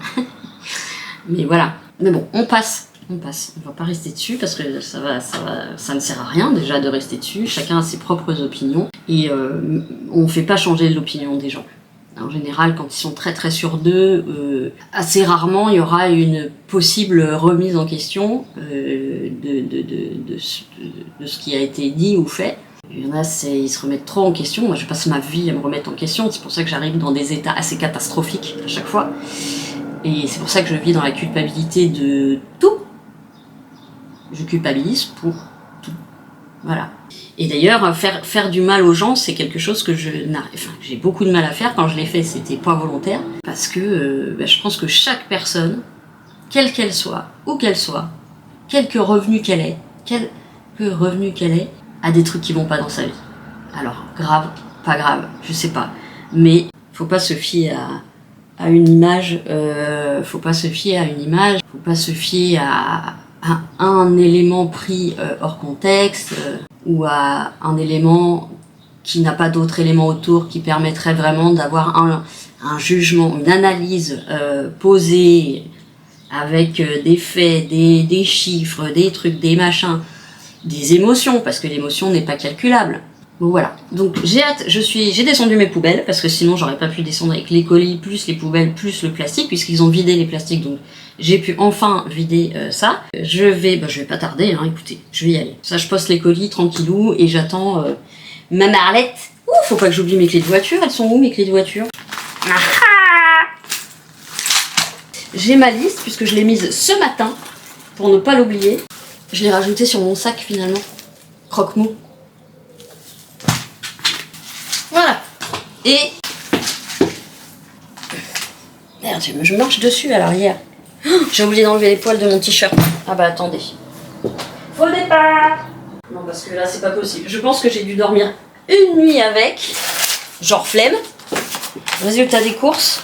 Mais voilà. Mais bon, on passe. On va pas rester dessus parce que ça ne sert à rien déjà de rester dessus. Chacun a ses propres opinions et on fait pas changer l'opinion des gens. En général, quand ils sont très sûrs d'eux, assez rarement il y aura une possible remise en question de ce qui a été dit ou fait. Il y en a, ils se remettent trop en question. Moi, je passe ma vie à me remettre en question. C'est pour ça que j'arrive dans des états assez catastrophiques à chaque fois. Et c'est pour ça que je vis dans la culpabilité de tout. Je culpabilise pour tout. Voilà. Et d'ailleurs, faire du mal aux gens, c'est quelque chose que j'ai beaucoup de mal à faire. Quand je l'ai fait, c'était pas volontaire. Parce que je pense que chaque personne, quelle qu'elle soit, où qu'elle soit, quelque revenu qu'elle ait, a des trucs qui vont pas dans sa vie. Alors, grave, pas grave, je sais pas. Mais faut pas se fier à une image, faut pas se fier à un élément pris hors contexte ou à un élément qui n'a pas d'autres éléments autour qui permettrait vraiment d'avoir un jugement, une analyse posée avec des faits, des chiffres, des trucs, des machins, des émotions, parce que l'émotion n'est pas calculable. Bon voilà, donc j'ai hâte, j'ai descendu mes poubelles, parce que sinon j'aurais pas pu descendre avec les colis, plus les poubelles, plus le plastique, puisqu'ils ont vidé les plastiques, donc j'ai pu enfin vider ça. Je vais pas tarder, hein, écoutez, je vais y aller. Ça, je poste les colis tranquillou, et j'attends ma Arlette. Ouh, faut pas que j'oublie mes clés de voiture, elles sont où mes clés de voiture? J'ai ma liste, puisque je l'ai mise ce matin, pour ne pas l'oublier. Je l'ai rajoutée sur mon sac finalement, croque-mou. Voilà. Et... Merde, je marche dessus à l'arrière. J'ai oublié d'enlever les poils de mon t-shirt. Ah bah attendez. Faux départ. Non, parce que là, c'est pas possible. Je pense que j'ai dû dormir une nuit avec. Genre flemme. Résultat des courses.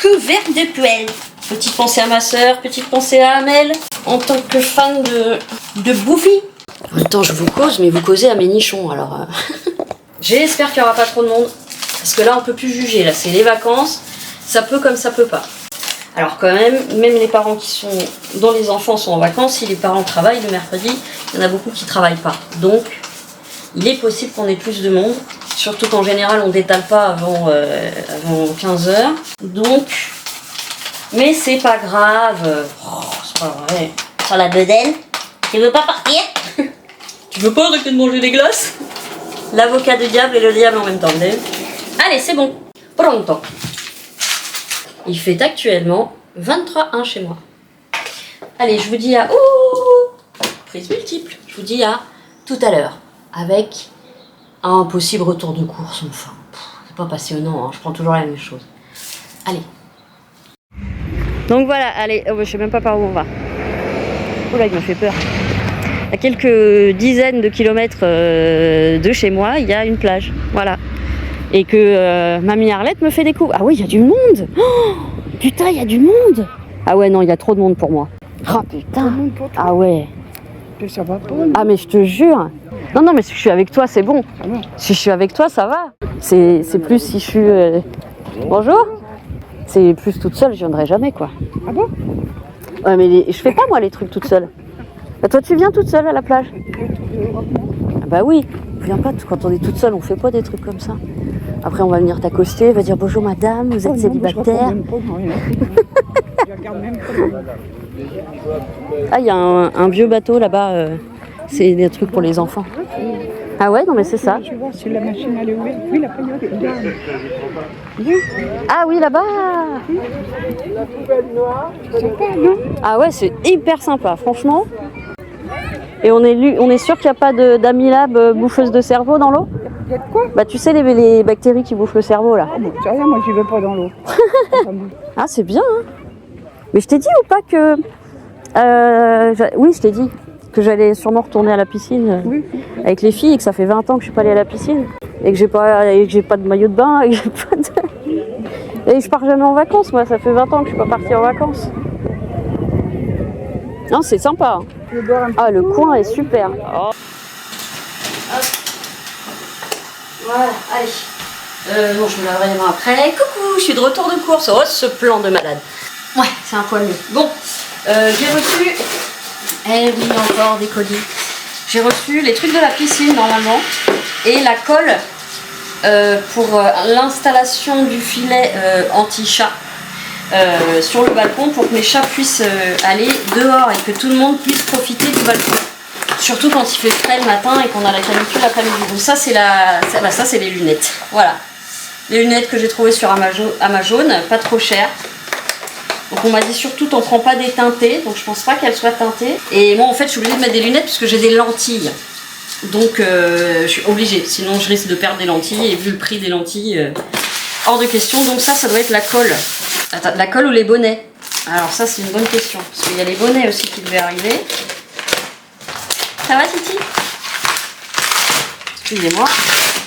Couvert de poils. Petite pensée à ma soeur, petite pensée à Amel. En tant que fan de Bouffi. En même temps, je vous cause, mais vous causez à mes nichons, alors... J'espère qu'il n'y aura pas trop de monde. Parce que là, on peut plus juger. Là, c'est les vacances. Ça peut comme ça peut pas. Alors quand même les parents dont les enfants sont en vacances, si les parents travaillent le mercredi, il y en a beaucoup qui travaillent pas. Donc, il est possible qu'on ait plus de monde. Surtout qu'en général, on détale pas avant 15h. Donc, mais c'est pas grave. Oh, c'est pas vrai. Sur la bedaine, tu veux pas partir? Tu veux pas arrêter de manger des glaces? L'avocat du diable et le diable en même temps. Allez, c'est bon. pronto. Il fait actuellement 23,1 chez moi. Allez, je vous dis à... prise multiple. Je vous dis à tout à l'heure. Avec un possible retour de course. Enfin, c'est pas passionnant, hein. Je prends toujours la même chose. Allez. Donc voilà, allez, je sais même pas par où on va. Oula, il me fait peur. À quelques dizaines de kilomètres de chez moi, il y a une plage. Voilà. Et que mamie Arlette me fait des coups. Ah oui, il y a du monde. Oh, putain, il y a du monde. Ah ouais, non, il y a trop de monde pour moi. Oh putain. Ah ouais. Ça va pas. Ah mais je te jure. Non, non, mais si je suis avec toi, c'est bon. Ah bon. Si je suis avec toi, ça va. C'est plus si je suis... Bonjour. C'est plus toute seule, je viendrai jamais, quoi. Ah bon? Ouais, mais je fais pas, moi, les trucs toute seule. Bah, toi, tu viens toute seule à la plage? Ah bah oui. Viens pas, quand on est toute seule, on fait pas des trucs comme ça. Après, on va venir t'accoster, va dire bonjour madame, vous êtes célibataire. Ah, il y a un vieux bateau là-bas, c'est des trucs pour les enfants. Ah ouais, non mais c'est ça. Je vois si la machine elle est ouverte. Oui, la période est ouverte. Ah oui, là-bas. Ah ouais, c'est hyper sympa, franchement. Et on est sûr qu'il n'y a pas d'amylab bouffeuse de cerveau dans l'eau? Il y a de quoi? Bah tu sais les bactéries qui bouffent le cerveau là. Ah bon, c'est rien, moi j'y vais pas dans l'eau. Ah c'est bien hein. Mais je t'ai dit ou pas que... oui je t'ai dit que j'allais sûrement retourner à la piscine Oui. avec les filles et que ça fait 20 ans que je suis pas allée à la piscine. Et que j'ai pas de maillot de bain et que j'ai pas de... Et je pars jamais en vacances moi, ça fait 20 ans que je suis pas partie en vacances. Non c'est sympa. Ah le coin est super. Oh. Voilà, allez. Bon, je me laverai les mains après. Coucou, je suis de retour de course. Oh, ce plan de malade. Ouais, c'est un poil mieux. Bon, j'ai reçu... Eh oui, encore des colis. J'ai reçu les trucs de la piscine, normalement. Et la colle pour l'installation du filet anti-chat sur le balcon pour que mes chats puissent aller dehors et que tout le monde puisse profiter du balcon. Surtout quand il fait frais le matin et qu'on a la canicule l'après-midi. Donc ça c'est ça c'est les lunettes. Voilà. Les lunettes que j'ai trouvées sur Amazon, pas trop chères. Donc on m'a dit surtout t'en prends pas des teintées, donc je pense pas qu'elles soient teintées. Et moi en fait je suis obligée de mettre des lunettes parce que j'ai des lentilles. Donc je suis obligée, sinon je risque de perdre des lentilles et vu le prix des lentilles, hors de question. Donc ça doit être la colle. Attends, la colle ou les bonnets? Alors ça c'est une bonne question, parce qu'il y a les bonnets aussi qui devaient arriver. Ça va Titi? Excusez-moi,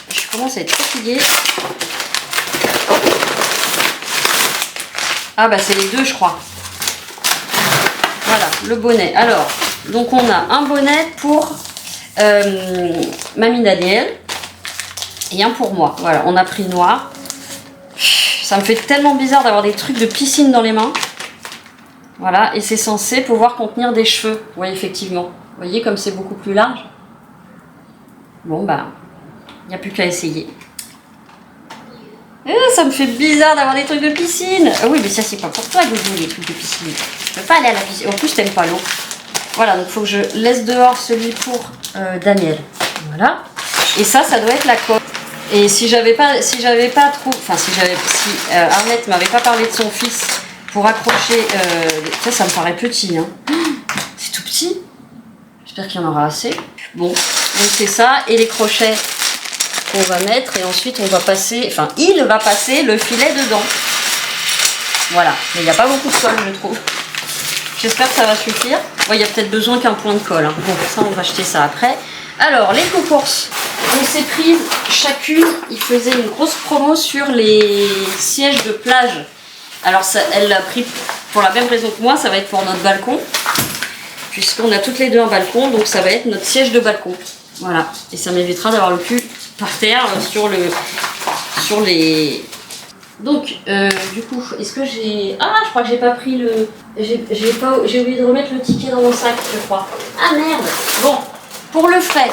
je commence à être fatiguée. Ah bah c'est les deux je crois. Voilà, le bonnet. Alors, donc on a un bonnet pour Mamie Daniel et un pour moi. Voilà, on a pris noir. Ça me fait tellement bizarre d'avoir des trucs de piscine dans les mains. Voilà, et c'est censé pouvoir contenir des cheveux. Oui, effectivement. Vous voyez comme c'est beaucoup plus large. Bon bah, il n'y a plus qu'à essayer. Ça me fait bizarre d'avoir des trucs de piscine. Ah oui, mais ça c'est pas pour toi, Doudou, les trucs de piscine. Je peux pas aller à la piscine. En plus, t'aimes pas l'eau. Voilà, donc il faut que je laisse dehors celui pour Daniel. Voilà. Et ça doit être la colle. Et si j'avais pas trop... Enfin, si Arlette m'avait pas parlé de son fils pour accrocher... ça me paraît petit, hein. C'est tout petit. J'espère qu'il y en aura assez. Bon, donc c'est ça. Et les crochets qu'on va mettre. Et ensuite, on va passer... Enfin, il va passer le filet dedans. Voilà. Mais il n'y a pas beaucoup de colle, je trouve. J'espère que ça va suffire. Bon, il y a peut-être besoin qu'un point de colle. Hein. Bon, ça, on va acheter ça après. Alors, les courses. On s'est prise chacune. Il faisait une grosse promo sur les sièges de plage. Alors, ça, elle l'a pris pour la même raison que moi. Ça va être pour notre balcon. Puisqu'on a toutes les deux un balcon. Donc, ça va être notre siège de balcon. Voilà. Et ça m'évitera d'avoir le cul par terre sur les... Donc, du coup, est-ce que j'ai... Ah, je crois que j'ai pas pris le... J'ai oublié de remettre le ticket dans mon sac, je crois. Ah, merde. Bon, pour le frais,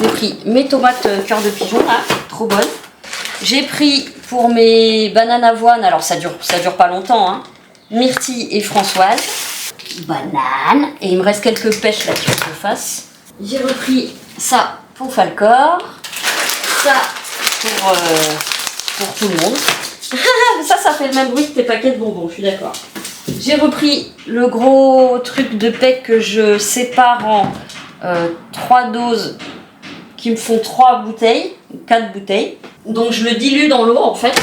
j'ai pris mes tomates cœur de pigeon, là, trop bonnes. J'ai pris pour mes bananes avoine, alors ça dure pas longtemps, hein, Myrtille et Françoise. Banane. Et il me reste quelques pêches, là, qu'il faut que je fasse. J'ai repris ça pour Falcor. Ça pour tout le monde. Ça fait le même bruit que tes paquets de bonbons, je suis d'accord. J'ai repris le gros truc de PEC que je sépare en 3 doses qui me font 3 bouteilles, 4 bouteilles. Donc je le dilue dans l'eau en fait.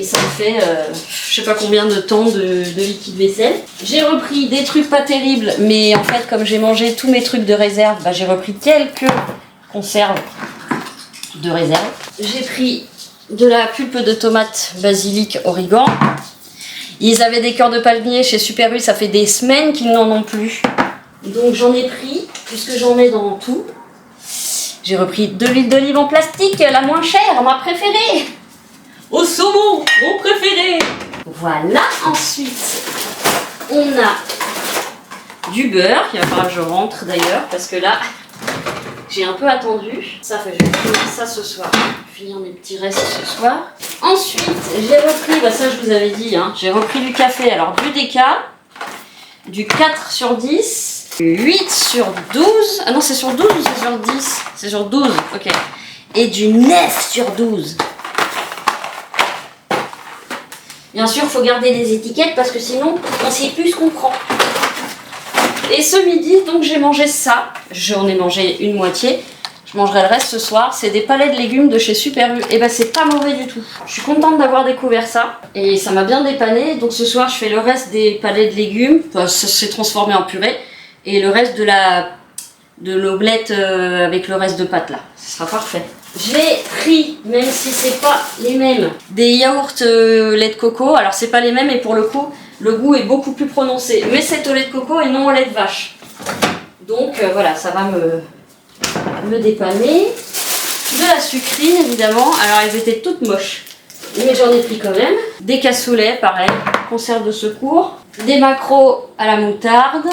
Et ça me fait je sais pas combien de temps de liquide vaisselle. J'ai repris des trucs pas terribles, mais en fait comme j'ai mangé tous mes trucs de réserve, bah, j'ai repris quelques conserves de réserve. J'ai pris de la pulpe de tomate, basilic, origan. Ils avaient des cœurs de palmier chez Super U, ça fait des semaines qu'ils n'en ont plus. Donc j'en ai pris, puisque j'en mets dans tout. J'ai repris de l'huile d'olive en plastique, la moins chère, ma préférée. Au saumon, mon préféré. Voilà, ensuite, on a du beurre. Il va falloir que je rentre d'ailleurs, parce que là, j'ai un peu attendu. Ça, je vais finir ça ce soir. Je vais finir mes petits restes ce soir. Ensuite, j'ai repris, bah ça je vous avais dit, hein, j'ai repris du café. Alors du déca, du 4 sur 10, 8 sur 12. Ah non, c'est sur 12 ou c'est sur 10? C'est sur 12, ok. Et du 9 sur 12. Bien sûr, il faut garder les étiquettes parce que sinon, on ne sait plus ce qu'on prend. Et ce midi, donc j'ai mangé ça. J'en ai mangé une moitié. Je mangerai le reste ce soir. C'est des palets de légumes de chez Super U. Et ben c'est pas mauvais du tout. Je suis contente d'avoir découvert ça. Et ça m'a bien dépanné. Donc ce soir, je fais le reste des palets de légumes. Enfin, ça s'est transformé en purée. Et le reste de l'omelette avec le reste de pâtes là. Ce sera parfait. J'ai pris, même si c'est pas les mêmes, des yaourts lait de coco. Alors c'est pas les mêmes et pour le coup, le goût est beaucoup plus prononcé. Mais c'est au lait de coco et non au lait de vache. Donc voilà, ça va me dépanner. De la sucrine évidemment. Alors elles étaient toutes moches, mais j'en ai pris quand même. Des cassoulets, pareil, conserve de secours. Des maquereaux à la moutarde.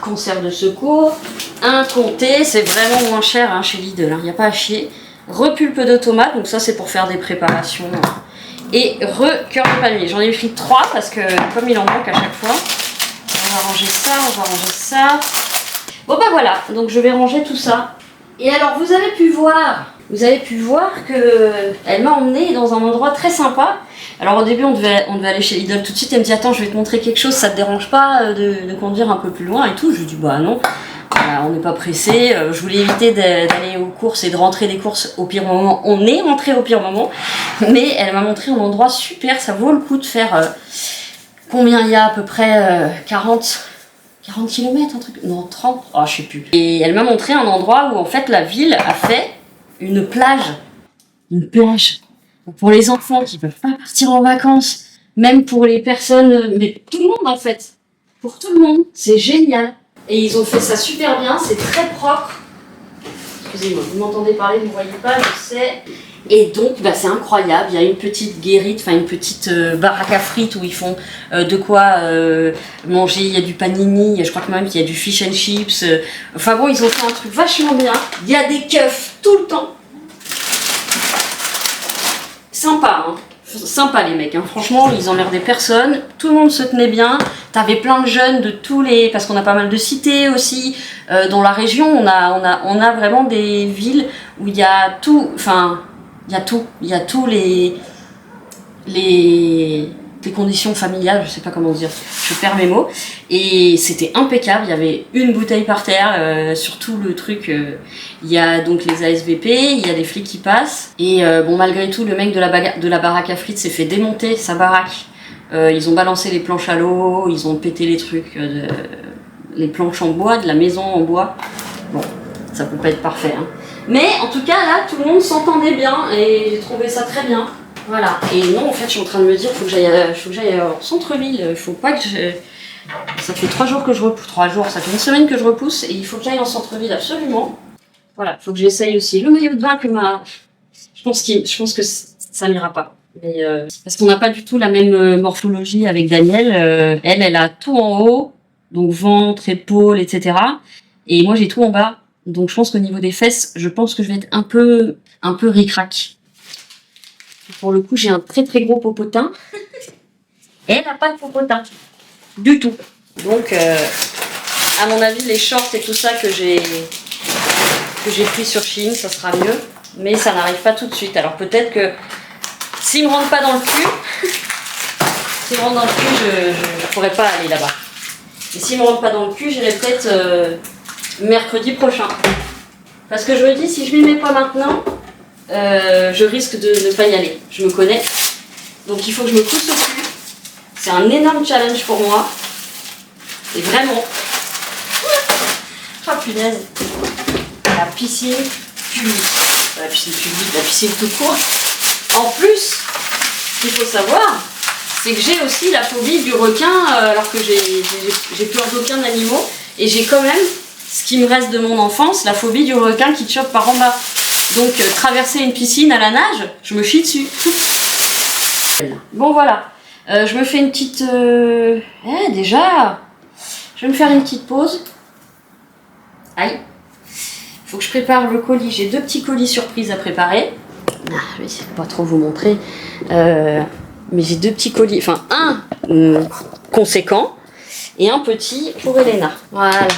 Conserve de secours, un comté, c'est vraiment moins cher hein, chez Lidl, il n'y a pas à chier. Repulpe de tomate, donc ça c'est pour faire des préparations. Et cœur de palmier, j'en ai pris 3 parce que comme il en manque à chaque fois. On va ranger ça, on va ranger ça. Bon bah voilà, donc je vais ranger tout ça. Et alors vous avez pu voir que elle m'a emmenée dans un endroit très sympa. Alors au début on devait aller chez Lidl tout de suite, elle me dit attends je vais te montrer quelque chose, ça te dérange pas de conduire un peu plus loin et tout. Je lui dis bah non, voilà, on n'est pas pressé, je voulais éviter d'aller aux courses et de rentrer des courses au pire moment. On est rentré au pire moment, mais elle m'a montré un endroit super, ça vaut le coup de faire combien il y a à peu près 40 km, un truc, non 30, oh, je sais plus. Et elle m'a montré un endroit où en fait la ville a fait une plage pour les enfants qui peuvent pas partir en vacances, même pour les personnes, mais tout le monde en fait, pour tout le monde, c'est génial. Et ils ont fait ça super bien, c'est très propre. Excusez-moi, vous m'entendez parler, vous ne voyez pas, je sais. Et donc, bah, c'est incroyable, il y a une petite guérite, enfin une petite baraque à frites où ils font de quoi manger, il y a du panini, je crois que même qu'il y a du fish and chips. Enfin bon, ils ont fait un truc vachement bien. Il y a des keufs tout le temps. Sympa, hein. Sympa les mecs, hein. Franchement, ils emmerdaient personne, tout le monde se tenait bien. T'avais plein de jeunes de tous les... Parce qu'on a pas mal de cités aussi. Dans la région, on a vraiment des villes où il y a tout... Enfin... Il y a tous les conditions familiales, je sais pas comment dire, je perds mes mots. Et c'était impeccable, il y avait une bouteille par terre, sur tout le truc. Il y a donc les ASVP, il y a des flics qui passent. Et bon, malgré tout, le mec de la baraque à frites s'est fait démonter sa baraque. Ils ont balancé les planches à l'eau, ils ont pété les trucs, les planches en bois, de la maison en bois. Bon, ça peut pas être parfait, hein. Mais en tout cas là tout le monde s'entendait bien et j'ai trouvé ça très bien. Voilà. Et non en fait je suis en train de me dire faut que j'aille au centre-ville, il faut pas que je... Ça fait 3 jours que je repousse, 3 jours, ça fait une semaine que je repousse et il faut que j'aille en centre-ville absolument. Voilà, faut que j'essaye aussi le maillot de bain que je pense que ça n'ira pas. Mais parce qu'on n'a pas du tout la même morphologie avec Daniel. Elle a tout en haut, donc ventre, épaules, etc. Et moi j'ai tout en bas. Donc je pense qu'au niveau des fesses, je pense que je vais être un peu ric-rac. Pour le coup, j'ai un très très gros popotin. Et elle n'a pas de popotin. Du tout. Donc, à mon avis, les shorts et tout ça que j'ai pris sur Shein, ça sera mieux. Mais ça n'arrive pas tout de suite. Alors peut-être que S'il me rentre pas dans le cul, s'il me rentre dans le cul, je pourrais pas aller là-bas. Et s'il me rentre pas dans le cul, j'irai peut-être mercredi prochain. Parce que je me dis, si je m'y mets pas maintenant, je risque de ne pas y aller. Je me connais. Donc il faut que je me pousse au cul. C'est un énorme challenge pour moi. Et vraiment. Oh punaise. La piscine publique. La piscine publique, la piscine tout court. En plus, ce qu'il faut savoir, c'est que j'ai aussi la phobie du requin, alors que j'ai peur d'aucun animal. Et j'ai quand même, ce qui me reste de mon enfance, la phobie du requin qui te chope par en bas. Donc traverser une piscine à la nage, je me chie dessus. Bon voilà, je me fais une petite... déjà, je vais me faire une petite pause. Aïe. Faut que je prépare le colis. J'ai 2 petits colis surprises à préparer. Je vais essayer de pas trop vous montrer. Mais j'ai 2 petits colis. Enfin, un conséquent et un petit pour Elena. Voilà.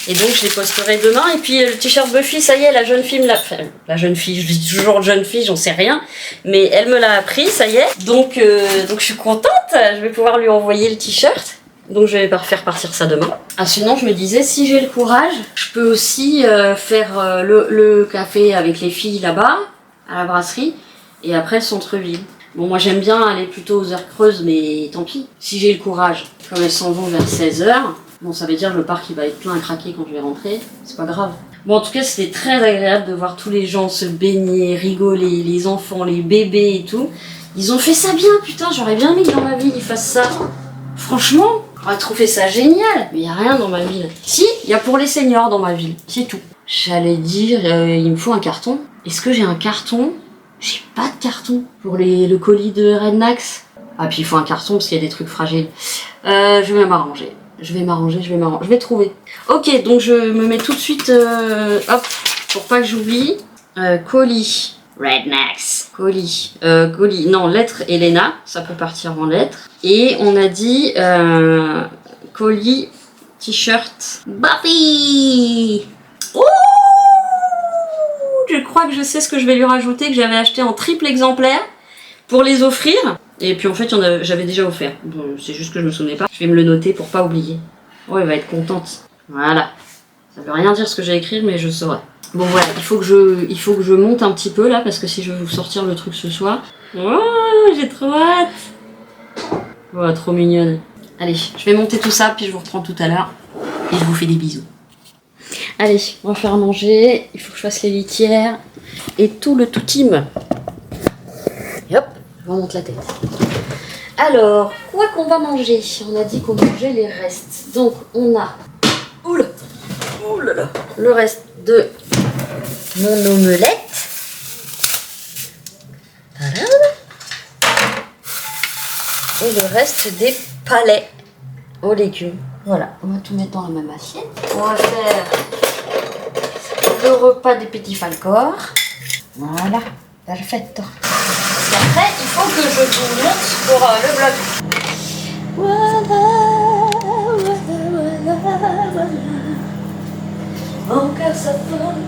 Et donc je les posterai demain. Et puis le t-shirt Buffy, ça y est, la jeune fille me l'a fait. La jeune fille, je dis toujours jeune fille, j'en sais rien. Mais elle me l'a appris, ça y est. Donc je suis contente. Je vais pouvoir lui envoyer le t-shirt. Donc je vais faire partir ça demain. Ah, sinon je me disais, si j'ai le courage, je peux aussi faire le café avec les filles là-bas, à la brasserie, et après le centre-ville. Bon, moi j'aime bien aller plutôt aux heures creuses, mais tant pis. Si j'ai le courage, comme elles s'en vont vers 16h, bon, ça veut dire que le parc il va être plein à craquer quand je vais rentrer, c'est pas grave. Bon, en tout cas, c'était très agréable de voir tous les gens se baigner, rigoler, les enfants, les bébés et tout. Ils ont fait ça bien, putain, j'aurais bien aimé que dans ma ville ils fassent ça. Franchement, j'aurais trouvé ça génial. Mais il n'y a rien dans ma ville. Si, il y a pour les seniors dans ma ville, c'est tout. J'allais dire, il me faut un carton. Est-ce que j'ai un carton? J'ai pas de carton pour le colis de Rednax. Ah, puis il faut un carton parce qu'il y a des trucs fragiles. Je vais m'arranger. Je vais trouver. Ok, donc je me mets tout de suite, hop, pour pas que j'oublie. Colis. Rednax. Colis. Non, lettre Elena. Ça peut partir en lettres. Et on a dit colis, t-shirt, Buffy. Oh, je crois que je sais ce que je vais lui rajouter, que j'avais acheté en triple exemplaire pour les offrir. Et puis en fait, j'avais déjà offert. Bon, c'est juste que je me souvenais pas. Je vais me le noter pour pas oublier. Oh, elle va être contente. Voilà. Ça veut rien dire ce que j'ai écrit, mais je saurai. Bon voilà, il faut que je monte un petit peu là, parce que si je veux vous sortir le truc ce soir. Oh, j'ai trop hâte. Oh, trop mignonne. Allez, je vais monter tout ça, puis je vous reprends tout à l'heure. Et je vous fais des bisous. Allez, on va faire manger. Il faut que je fasse les litières. Et tout le tout team. Et hop, je remonte la tête. Alors, quoi qu'on va manger? On a dit qu'on mangeait les restes. Donc, on a... Oula, le reste de mon omelette. Voilà. Et le reste des palets aux légumes. Voilà, on va tout mettre dans la même assiette. On va faire le repas des petits falcors. Voilà, perfetto. Et après, il faut que je vous montre pour le vlog. Voilà. Mon cœur s'affole.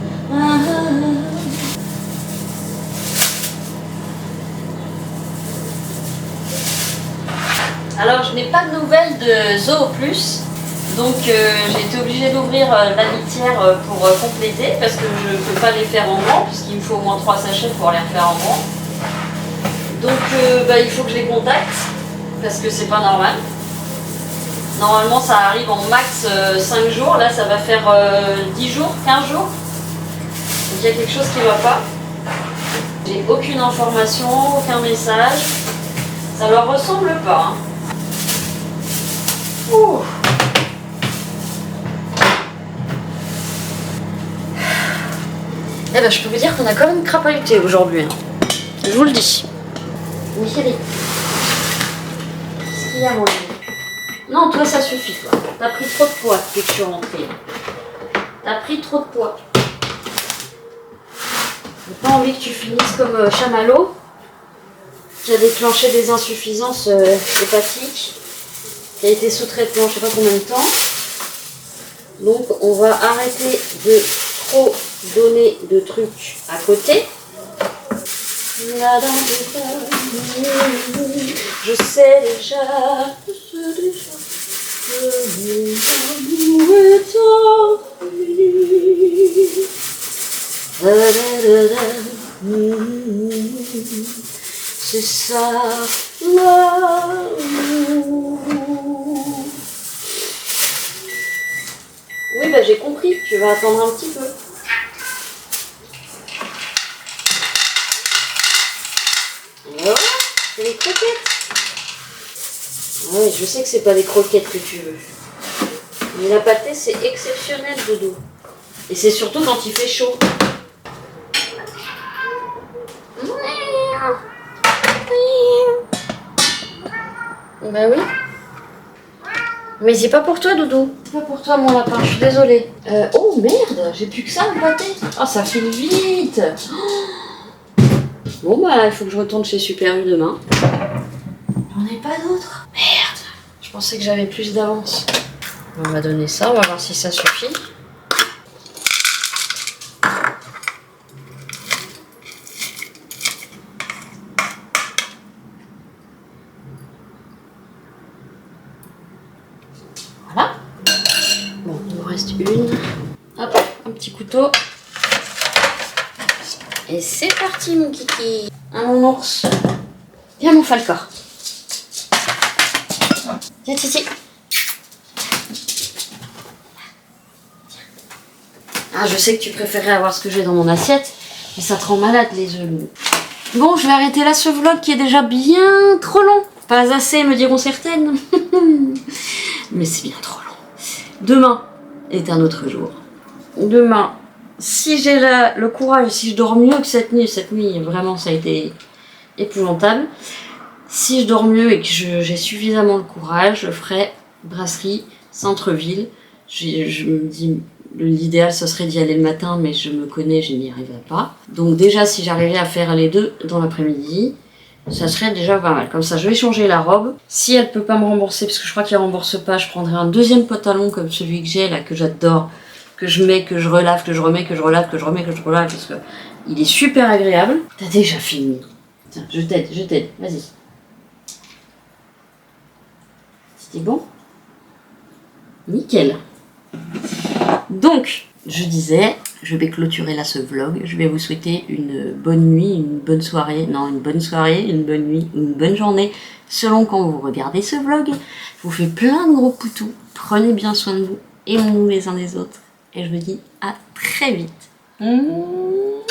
Alors, je n'ai pas de nouvelles de Zoo Plus, donc j'ai été obligée d'ouvrir la litière pour compléter, parce que je ne peux pas les faire en grand, puisqu'il me faut au moins 3 sachets pour les refaire en grand. Donc il faut que je les contacte, parce que c'est pas normal. Normalement ça arrive en max 5 jours, là ça va faire 10 jours, 15 jours. Donc il y a quelque chose qui ne va pas. J'ai aucune information, aucun message. Ça leur ressemble pas. Hein. Ouh. Eh ben je peux vous dire qu'on a quand même crapahuté aujourd'hui. Hein. Je vous le dis. Mais chérie, qu'est-ce qu'il y a mon Dieu? Non, toi ça suffit toi. T'as pris trop de poids depuis que je suis rentrée. T'as pris trop de poids. J'ai pas envie que tu finisses comme Chamallow, qui a déclenché des insuffisances hépatiques, qui a été sous traitement je sais pas combien de temps. Donc on va arrêter de trop donner de trucs à côté. Là dans tes pas, je sais déjà, que mon amour est enfui. C'est ça l'amour. Oui, bah j'ai compris, tu vas attendre un petit peu. Voilà, c'est les croquettes. Oui, je sais que c'est pas des croquettes que tu veux. Mais la pâtée, c'est exceptionnel, Dodo. Et c'est surtout quand il fait chaud. Bah oui. Mais c'est pas pour toi, Doudou. C'est pas pour toi, mon lapin, je suis désolée. Oh merde, j'ai plus que ça à pâté. Oh, ça file vite. Bon, bah, il faut que je retourne chez Super U demain. J'en ai pas d'autres. Merde, je pensais que j'avais plus d'avance. On va donner ça, on va voir si ça suffit. Voilà. Bon, il nous reste une. Hop, un petit couteau. Et c'est parti, mon kiki. Mon ours. Viens, mon falcor. Viens, Titi. Ah, je sais que tu préférais avoir ce que j'ai dans mon assiette, mais ça te rend malade, les œufs, Loulou. Bon, je vais arrêter là ce vlog qui est déjà bien trop long. Pas assez, me diront certaines. Mais c'est bien trop long. Demain est un autre jour. Demain, si j'ai le courage, si je dors mieux que cette nuit, vraiment, ça a été épouvantable. Si je dors mieux et que j'ai suffisamment le courage, je ferai brasserie, centre-ville. Je me dis, l'idéal ce serait d'y aller le matin, mais je me connais, je n'y arriverai pas. Donc déjà, si j'arrivais à faire les deux dans l'après-midi, ça serait déjà pas mal. Comme ça, je vais changer la robe. Si elle peut pas me rembourser, parce que je crois qu'elle rembourse pas, je prendrai un deuxième pantalon comme celui que j'ai là, que j'adore, que je mets, que je relave, que je remets, que je relave, que je remets, que je relave, parce que il est super agréable. T'as déjà fini. Tiens, je t'aide, vas-y. C'était bon? Nickel. Donc, je disais, je vais clôturer là ce vlog. Je vais vous souhaiter une bonne nuit, une bonne soirée. Non, une bonne soirée, une bonne nuit, une bonne journée, selon quand vous regardez ce vlog. Je vous fais plein de gros poutous. Prenez bien soin de vous. Aimons-nous les uns des autres. Et je vous dis à très vite. Mouah.